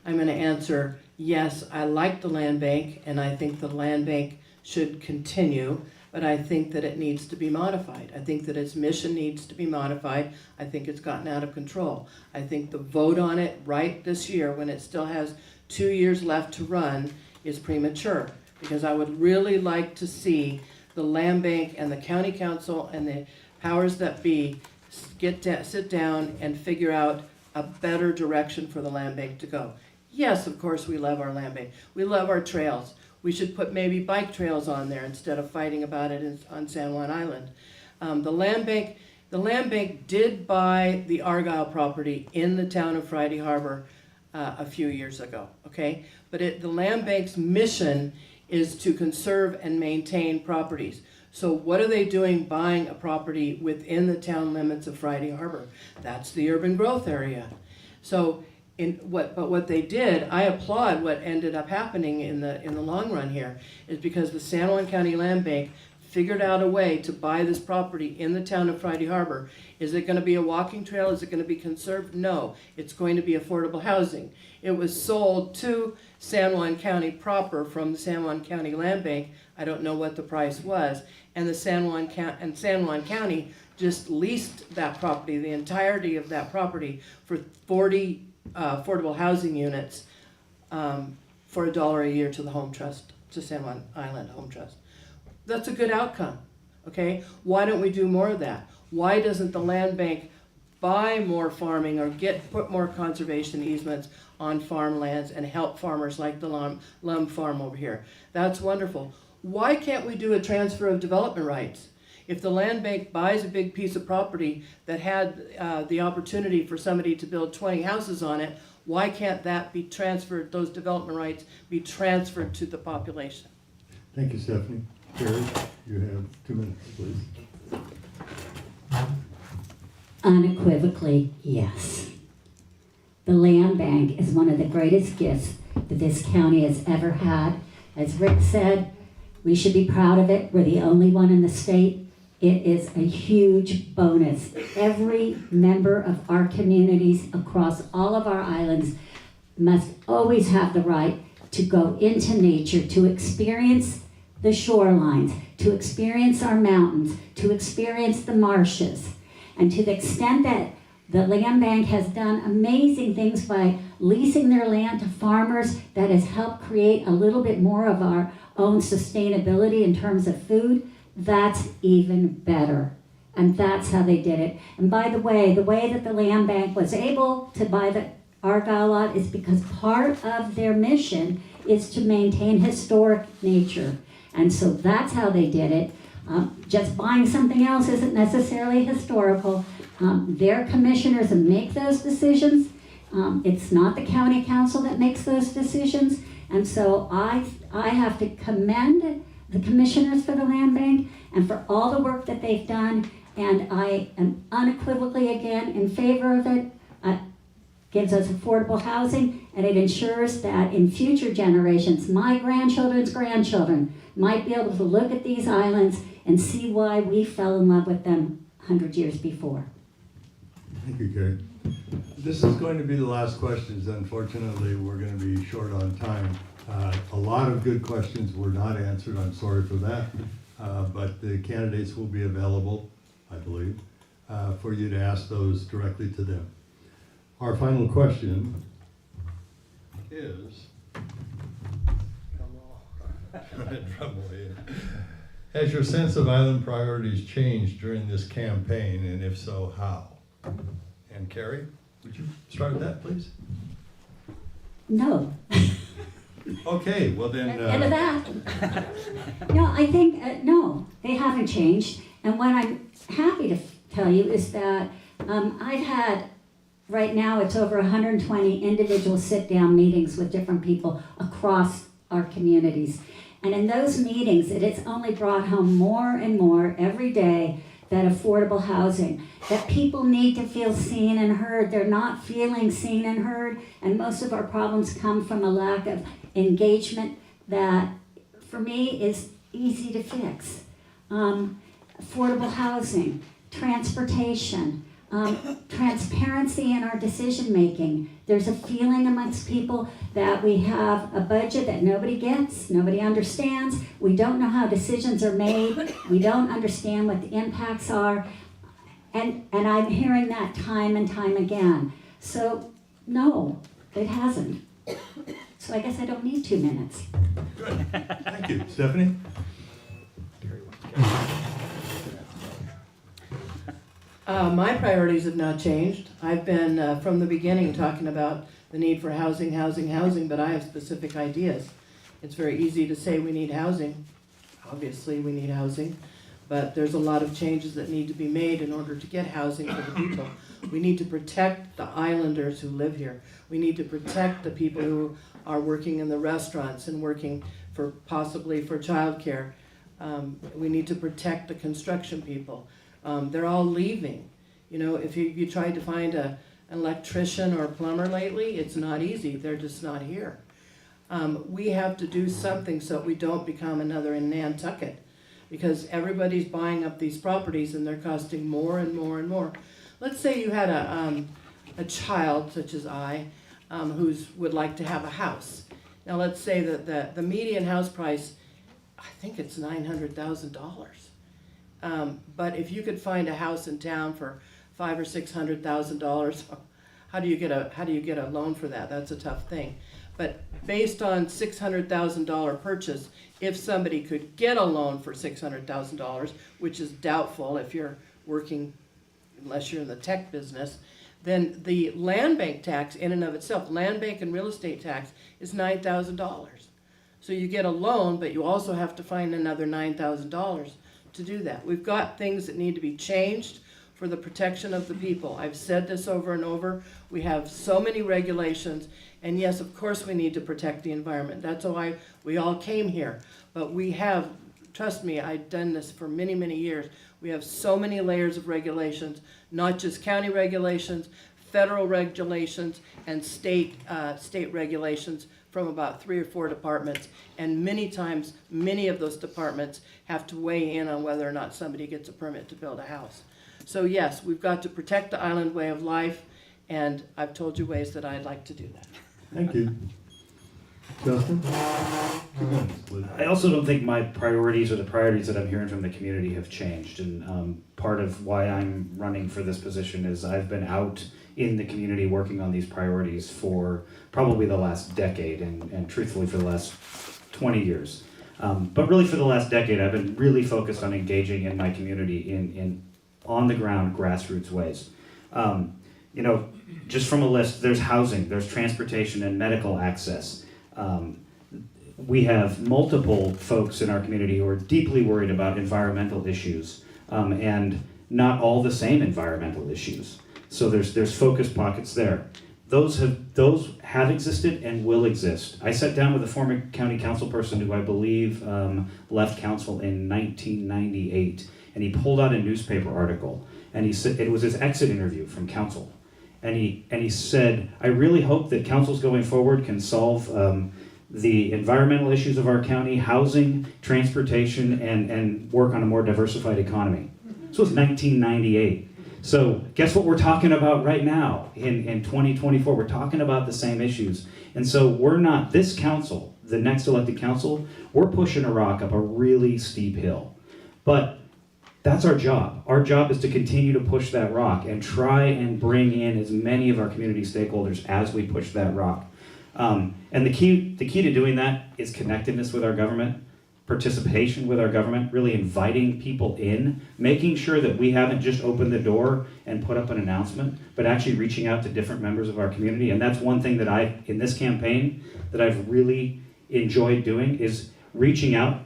I'm going to answer yes, I like the land bank, and I think the land bank should continue, but I think that it needs to be modified. I think that its mission needs to be modified. I think it's gotten out of control. I think the vote on it right this year, when it still has 2 years left to run, is premature, because I would really like to see the land bank and the county council and the powers that be sit down and figure out a better direction for the land bank to go. Yes, of course, we love our land bank. We love our trails. We should put maybe bike trails on there instead of fighting about it on San Juan Island. The land bank did buy the Argyle property in the town of Friday Harbor a few years ago, okay? But the land bank's mission is to conserve and maintain properties. So what are they doing buying a property within the town limits of Friday Harbor? That's the urban growth area. So what they did, I applaud what ended up happening in the long run here, is because the San Juan County Land Bank figured out a way to buy this property in the town of Friday Harbor. Is it going to be a walking trail? Is it going to be conserved? No, it's going to be affordable housing. It was sold to San Juan County proper from the San Juan County Land Bank. I don't know what the price was, and the San Juan County just leased that property, the entirety of that property, for 40 affordable housing units for $1 a year to the Home Trust, to San Juan Island Home Trust. That's a good outcome, okay? Why don't we do more of that? Why doesn't the land bank buy more farming or put more conservation easements on farmlands and help farmers like the Lum Farm over here? That's wonderful. Why can't we do a transfer of development rights? If the land bank buys a big piece of property that had the opportunity for somebody to build 20 houses on it, why can't that be transferred, those development rights be transferred to the population? Thank you, Stephanie. Kari, you have 2 minutes, please. Unequivocally, yes. The land bank is one of the greatest gifts that this county has ever had. As Rick said, we should be proud of it. We're the only one in the state. It is a huge bonus. Every member of our communities across all of our islands must always have the right to go into nature, to experience the shorelines, to experience our mountains, to experience the marshes. And to the extent that the land bank has done amazing things by leasing their land to farmers, that has helped create a little bit more of our own sustainability in terms of food, that's even better. And that's how they did it. And by the way that the land bank was able to buy the Argyle lot is because part of their mission is to maintain historic nature. And so that's how they did it. Just buying something else isn't necessarily historical. Their commissioners make those decisions. It's not the county council that makes those decisions. And so I have to commend the commissioners for the land bank and for all the work that they've done. And I am unequivocally again in favor of it. Gives us affordable housing, and it ensures that in future generations, my grandchildren's grandchildren might be able to look at these islands and see why we fell in love with them 100 years before. Thank you, Kari. This is going to be the last questions. Unfortunately, we're going to be short on time. A lot of good questions were not answered. I'm sorry for that. But the candidates will be available, I believe, for you to ask those directly to them. Our final question is, has your sense of island priorities changed during this campaign, and if so, how? And Kari, would you start with that, please? No. Okay, well then. End of that. No, I think, no, they haven't changed. And what I'm happy to tell you is that I've had, right now it's over 120 individual sit-down meetings with different people across our communities. And in those meetings, it has only brought home more and more every day that affordable housing, that people need to feel seen and heard. They're not feeling seen and heard, and most of our problems come from a lack of engagement that, for me, is easy to fix. Affordable housing, transportation, transparency in our decision making. There's a feeling amongst people that we have a budget that nobody gets, nobody understands. We don't know how decisions are made. We don't understand what the impacts are. And I'm hearing that time and time again. So no, it hasn't. So I guess I don't need 2 minutes. Good. Thank you. Stephanie? My priorities have not changed. I've been, from the beginning, talking about the need for housing, but I have specific ideas. It's very easy to say we need housing. Obviously, we need housing, but there's a lot of changes that need to be made in order to get housing for the people. We need to protect the islanders who live here. We need to protect the people who are working in the restaurants and working for possibly for childcare. We need to protect the construction people. They're all leaving. You know, if you tried to find an electrician or a plumber lately, it's not easy. They're just not here. We have to do something so that we don't become another in Nantucket, because everybody's buying up these properties and they're costing more and more and more. Let's say you had a child, such as I, who would like to have a house. Now let's say that the median house price, I think it's $900,000. But if you could find a house in town for $500,000 or $600,000, how do you get a loan for that? That's a tough thing. But based on $600,000 purchase, if somebody could get a loan for $600,000, which is doubtful if you're working, unless you're in the tech business, then the land bank tax in and of itself, land bank and real estate tax, is $9,000. So you get a loan, but you also have to find another $9,000 to do that. We've got things that need to be changed for the protection of the people. I've said this over and over. We have so many regulations, and yes, of course we need to protect the environment. That's why we all came here. But we have, trust me, I've done this for many, many years. We have so many layers of regulations, not just county regulations, federal regulations, and state regulations from about 3 or 4 departments, and many times, many of those departments have to weigh in on whether or not somebody gets a permit to build a house. So yes, we've got to protect the island way of life, and I've told you ways that I'd like to do that. Thank you. Justin? 2 minutes, please. I also don't think my priorities or the priorities that I'm hearing from the community have changed. And part of why I'm running for this position is I've been out in the community working on these priorities for probably the last decade and truthfully for the last 20 years. But really for the last decade, I've been really focused on engaging in my community in on the ground grassroots ways. You know, just from a list, there's housing, there's transportation and medical access. We have multiple folks in our community who are deeply worried about environmental issues, and not all the same environmental issues. So there's focus pockets there. Those have existed and will exist. I sat down with a former county council person who I believe left council in 1998, and he pulled out a newspaper article, and he said it was his exit interview from council. And he said, I really hope that councils going forward can solve the environmental issues of our county, housing, transportation, and work on a more diversified economy. This was 1998. So guess what we're talking about right now in 2024? We're talking about the same issues. And so we're not, this council, the next elected council, we're pushing a rock up a really steep hill. But that's our job. Our job is to continue to push that rock and try and bring in as many of our community stakeholders as we push that rock. And the key to doing that is connectedness with our government, participation with our government, really inviting people in, making sure that we haven't just opened the door and put up an announcement, but actually reaching out to different members of our community. And that's one thing that in this campaign, that I've really enjoyed doing is reaching out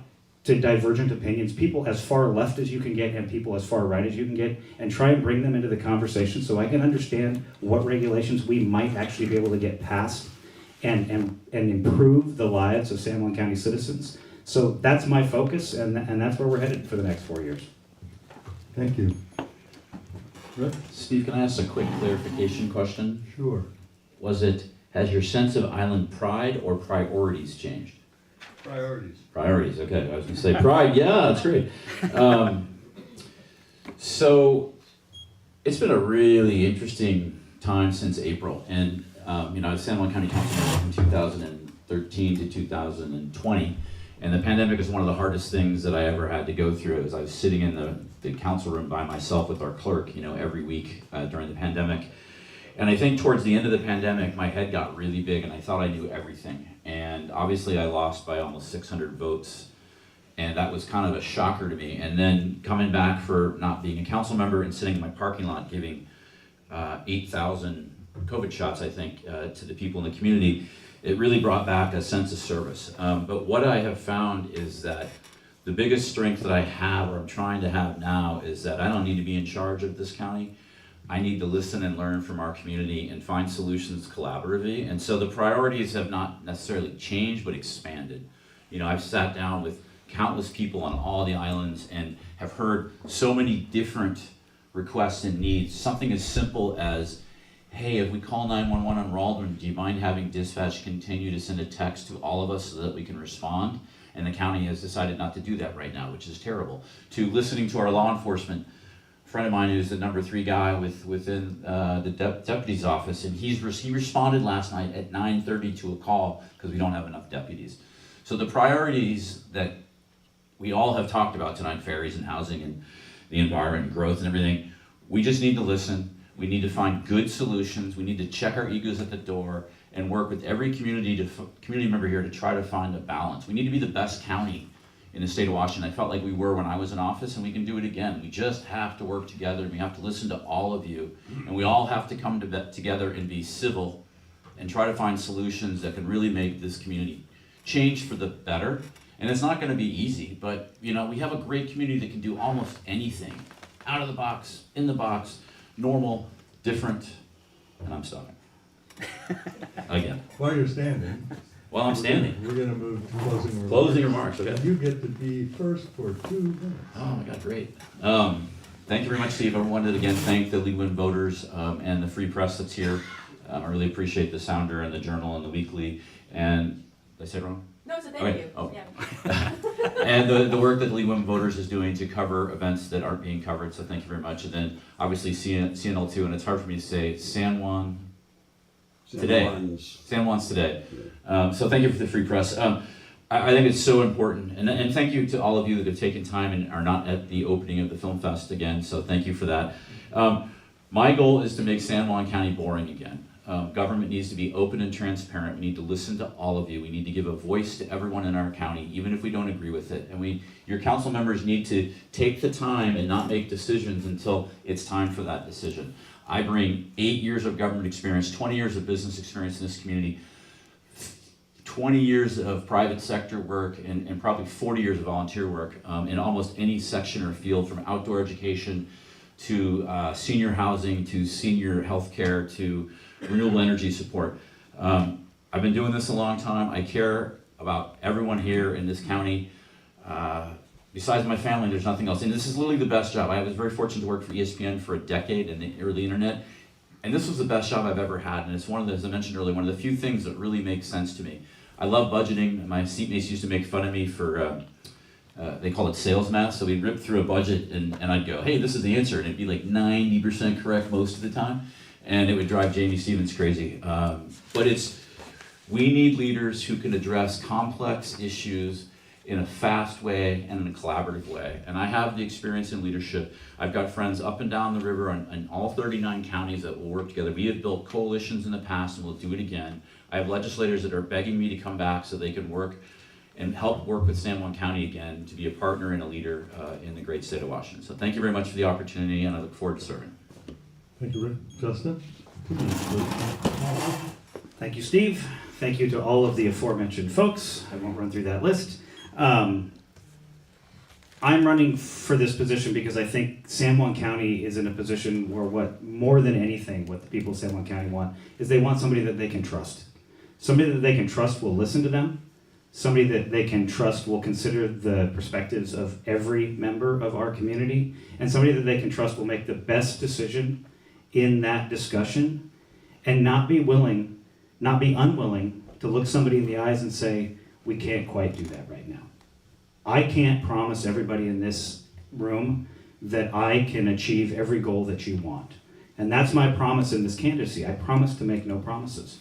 to divergent opinions, people as far left as you can get and people as far right as you can get, and try and bring them into the conversation so I can understand what regulations we might actually be able to get passed and improve the lives of San Juan County citizens. So that's my focus, and that's where we're headed for the next 4 years. Thank you. Rick? Steve, can I ask a quick clarification question? Sure. Has your sense of island pride or priorities changed? Priorities. Priorities, okay. I was gonna say pride, yeah, that's great. So, it's been a really interesting time since April. And, you know, I was San Juan County Councilman from 2013 to 2020. And the pandemic is one of the hardest things that I ever had to go through, as I was sitting in the council room by myself with our clerk, you know, every week during the pandemic. And I think towards the end of the pandemic, my head got really big and I thought I knew everything. And obviously I lost by almost 600 votes. And that was kind of a shocker to me. And then coming back for not being a council member and sitting in my parking lot giving 8,000 COVID shots, I think, to the people in the community, it really brought back a sense of service. But what I have found is that the biggest strength that I have, or I'm trying to have now, is that I don't need to be in charge of this county. I need to listen and learn from our community and find solutions collaboratively. And so the priorities have not necessarily changed, but expanded. You know, I've sat down with countless people on all the islands and have heard so many different requests and needs. Something as simple as, hey, if we call 911 on Raldwin, do you mind having dispatch continue to send a text to all of us so that we can respond? And the county has decided not to do that right now, which is terrible. To listening to our law enforcement. A friend of mine who's the number 3 guy within the deputy's office, and he responded last night at 9:30 to a call because we don't have enough deputies. So the priorities that we all have talked about tonight, ferries and housing and the environment and growth and everything, we just need to listen. We need to find good solutions. We need to check our egos at the door and work with every community member here to try to find a balance. We need to be the best county in the state of Washington. I felt like we were when I was in office, and we can do it again. We just have to work together. We have to listen to all of you, and we all have to come together and be civil and try to find solutions that can really make this community change for the better. And it's not going to be easy, but you know, we have a great community that can do almost anything. Out of the box, in the box, normal, different, and I'm stopping. Again. While you're standing. While I'm standing. We're gonna move to closing remarks. Closing remarks, okay. You get to be first for 2 minutes. Oh my God, great. Thank you very much, Steve. I wanted to again thank the League of Women Voters and the Free Press that's here. I really appreciate the Sounder and the Journal and the Weekly. And, did I say it wrong? No, so thank Okay. you. Oh. Yeah. And the work that the League of Women Voters is doing to cover events that aren't being covered, so thank you very much. And then obviously CNL2, and it's hard for me to say, San Juan Today. San Juan's today. So thank you for the free press. I think it's so important, and thank you to all of you that have taken time and are not at the opening of the Film Fest again, so thank you for that. My goal is to make San Juan County boring again. Government needs to be open and transparent. We need to listen to all of you. We need to give a voice to everyone in our county, even if we don't agree with it. And your council members need to take the time and not make decisions until it's time for that decision. I bring 8 years of government experience, 20 years of business experience in this community, 20 years of private sector work, and probably 40 years of volunteer work in almost any section or field, from outdoor education to senior housing to senior health care to renewable energy support. I've been doing this a long time. I care about everyone here in this county. Besides my family, there's nothing else. And this is literally the best job. I was very fortunate to work for ESPN for a decade in the early internet. And this was the best job I've ever had. And it's one of the, as I mentioned earlier, one of the few things that really makes sense to me. I love budgeting. My seatmates used to make fun of me for, they call it sales math. So we'd rip through a budget and I'd go, hey, this is the answer. And it'd be like 90% correct most of the time. And it would drive Jamie Stevens crazy. But we need leaders who can address complex issues in a fast way and in a collaborative way. And I have the experience in leadership. I've got friends up and down the river in all 39 counties that will work together. We have built coalitions in the past and we'll do it again. I have legislators that are begging me to come back so they can work and help work with San Juan County again to be a partner and a leader in the great state of Washington. So thank you very much for the opportunity, and I look forward to serving. Thank you, Rick. Justin? Thank you, Steve. Thank you to all of the aforementioned folks. I won't run through that list. I'm running for this position because I think San Juan County is in a position where what the people of San Juan County want is they want somebody that they can trust. Somebody that they can trust will listen to them. Somebody that they can trust will consider the perspectives of every member of our community. And somebody that they can trust will make the best decision in that discussion and not be unwilling to look somebody in the eyes and say, we can't quite do that right now. I can't promise everybody in this room that I can achieve every goal that you want. And that's my promise in this candidacy. I promise to make no promises.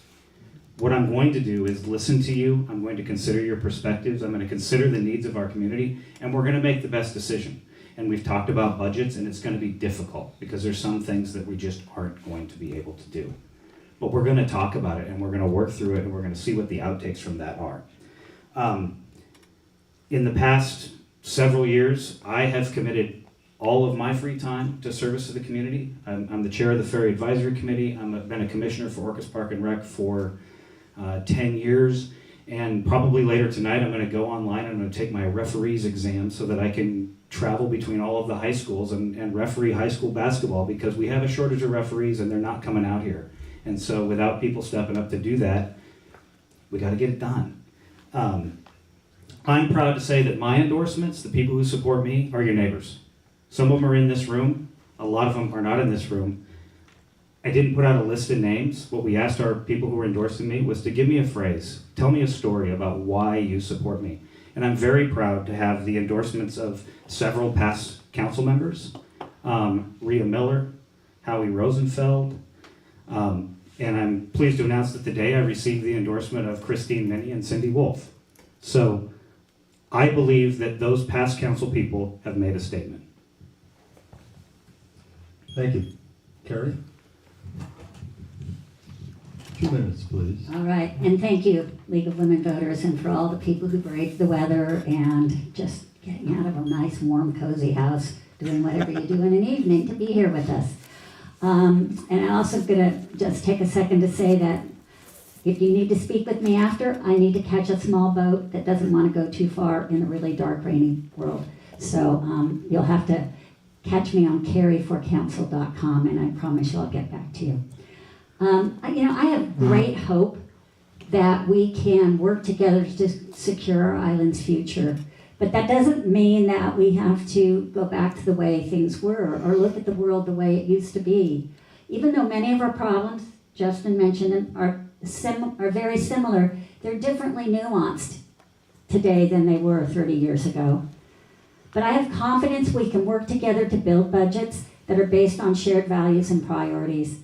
What I'm going to do is listen to you. I'm going to consider your perspectives. I'm going to consider the needs of our community, and we're going to make the best decision. And we've talked about budgets, and it's going to be difficult because there's some things that we just aren't going to be able to do. But we're going to talk about it, and we're going to work through it, and we're going to see what the outtakes from that are. In the past several years, I have committed all of my free time to service to the community. I'm the chair of the Ferry Advisory Committee. I've been a commissioner for Orcas Park and Rec for 10 years. And probably later tonight, I'm going to go online. I'm going to take my referee's exam so that I can travel between all of the high schools and referee high school basketball, because we have a shortage of referees and they're not coming out here. And so without people stepping up to do that, we got to get it done. I'm proud to say that my endorsements, the people who support me, are your neighbors. Some of them are in this room. A lot of them are not in this room. I didn't put out a list of names. What we asked our people who were endorsing me was to give me a phrase. Tell me a story about why you support me. And I'm very proud to have the endorsements of several past council members, Rita Miller, Howie Rosenfeld, and I'm pleased to announce that today I received the endorsement of Christine Minnie and Cindy Wolf. So I believe that those past council people have made a statement. Thank you. Kari? 2 minutes, please. All right, and thank you, League of Women Voters, and for all the people who braved the weather and just getting out of a nice, warm, cozy house, doing whatever you do in an evening to be here with us. And I'm also going to just take a second to say that if you need to speak with me after, I need to catch a small boat that doesn't want to go too far in a really dark, rainy world. So you'll have to catch me on caryforcouncil.com, and I promise you I'll get back to you. I have great hope that we can work together to secure our island's future. But that doesn't mean that we have to go back to the way things were or look at the world the way it used to be. Even though many of our problems, Justin mentioned, are very similar, they're differently nuanced today than they were 30 years ago. But I have confidence we can work together to build budgets that are based on shared values and priorities.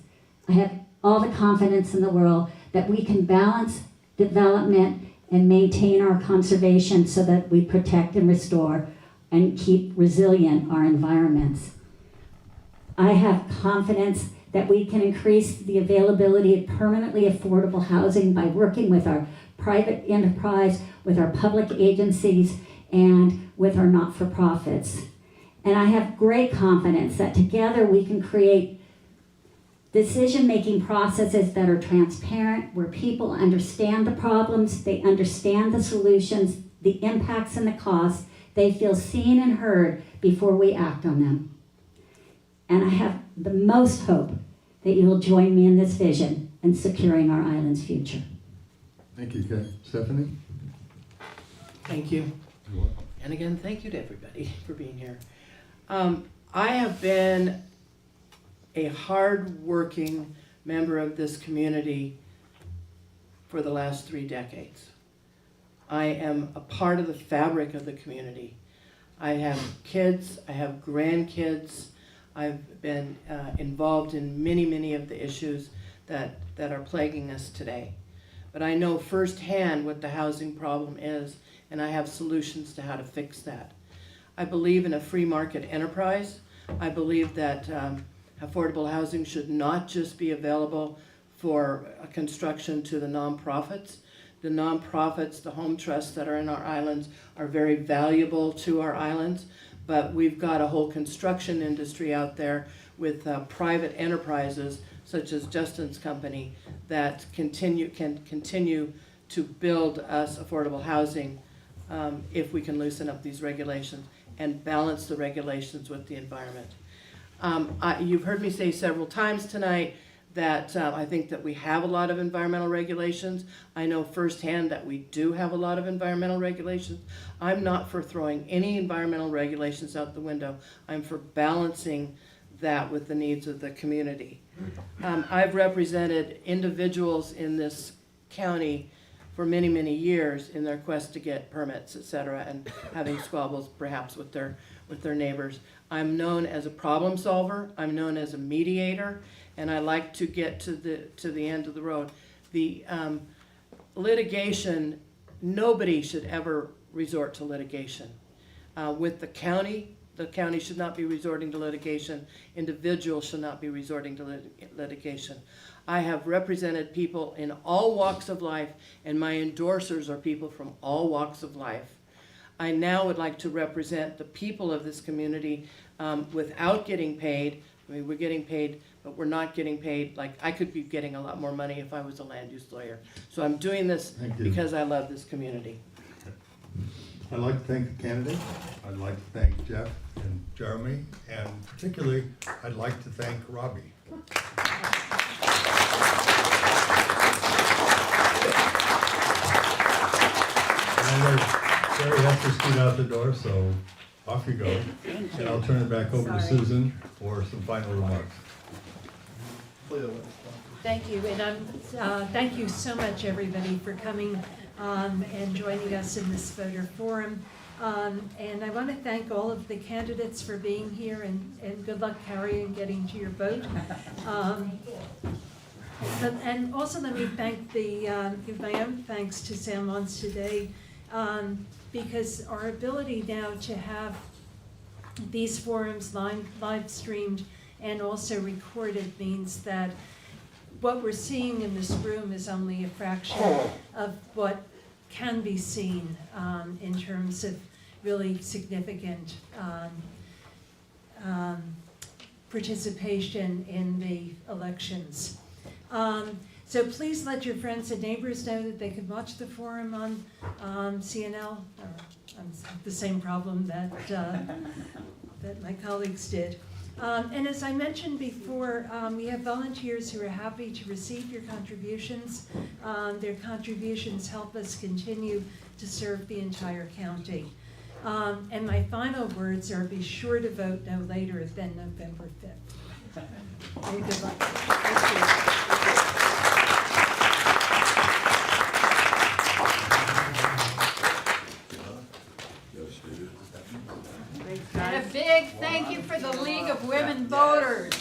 I have all the confidence in the world that we can balance development and maintain our conservation so that we protect and restore and keep resilient our environments. I have confidence that we can increase the availability of permanently affordable housing by working with our private enterprise, with our public agencies, and with our not-for-profits. And I have great confidence that together we can create decision-making processes that are transparent, where people understand the problems, they understand the solutions, the impacts and the costs, they feel seen and heard before we act on them. And I have the most hope that you will join me in this vision in securing our island's future. Thank you, Kari. Stephanie? Thank you. You're welcome. And again, thank you to everybody for being here. I have been a hard-working member of this community for the last 3 decades. I am a part of the fabric of the community. I have kids, I have grandkids. I've been involved in many, many of the issues that are plaguing us today. But I know firsthand what the housing problem is, and I have solutions to how to fix that. I believe in a free market enterprise. I believe that affordable housing should not just be available for construction to the nonprofits. The nonprofits, the home trusts that are in our islands are very valuable to our islands, but we've got a whole construction industry out there with private enterprises such as Justin's company that can continue to build us affordable housing if we can loosen up these regulations and balance the regulations with the environment. You've heard me say several times tonight that I think that we have a lot of environmental regulations. I know firsthand that we do have a lot of environmental regulations. I'm not for throwing any environmental regulations out the window. I'm for balancing that with the needs of the community. I've represented individuals in this county for many, many years in their quest to get permits, et cetera, and having squabbles perhaps with their neighbors. I'm known as a problem solver. I'm known as a mediator, and I like to get to the end of the road. The litigation, nobody should ever resort to litigation. With the county should not be resorting to litigation. Individuals should not be resorting to litigation. I have represented people in all walks of life, and my endorsers are people from all walks of life. I now would like to represent the people of this community without getting paid. I mean, we're getting paid, but we're not getting paid. Like, I could be getting a lot more money if I was a land use lawyer. So I'm doing this because I love this community. I'd like to thank the candidate. I'd like to thank Jeff and Jeremy, and particularly, I'd like to thank Robbie. And Kari has to scoot out the door, so off you go. And I'll turn it back over to Susan for some final remarks. Thank you, and thank you so much, everybody, for coming and joining us in this voter forum. And I want to thank all of the candidates for being here, and good luck, Kari, in getting to your vote. And also let me give my own thanks to San Juan's today, because our ability now to have these forums live streamed and also recorded means that what we're seeing in this room is only a fraction of what can be seen in terms of really significant participation in the elections. So please let your friends and neighbors know that they can watch the forum on CNL. The same problem that my colleagues did. And as I mentioned before, we have volunteers who are happy to receive your contributions. Their contributions help us continue to serve the entire county. And my final words are, be sure to vote no later than November 5th. And good luck. Thank you. And a big thank you for the League of Women Voters.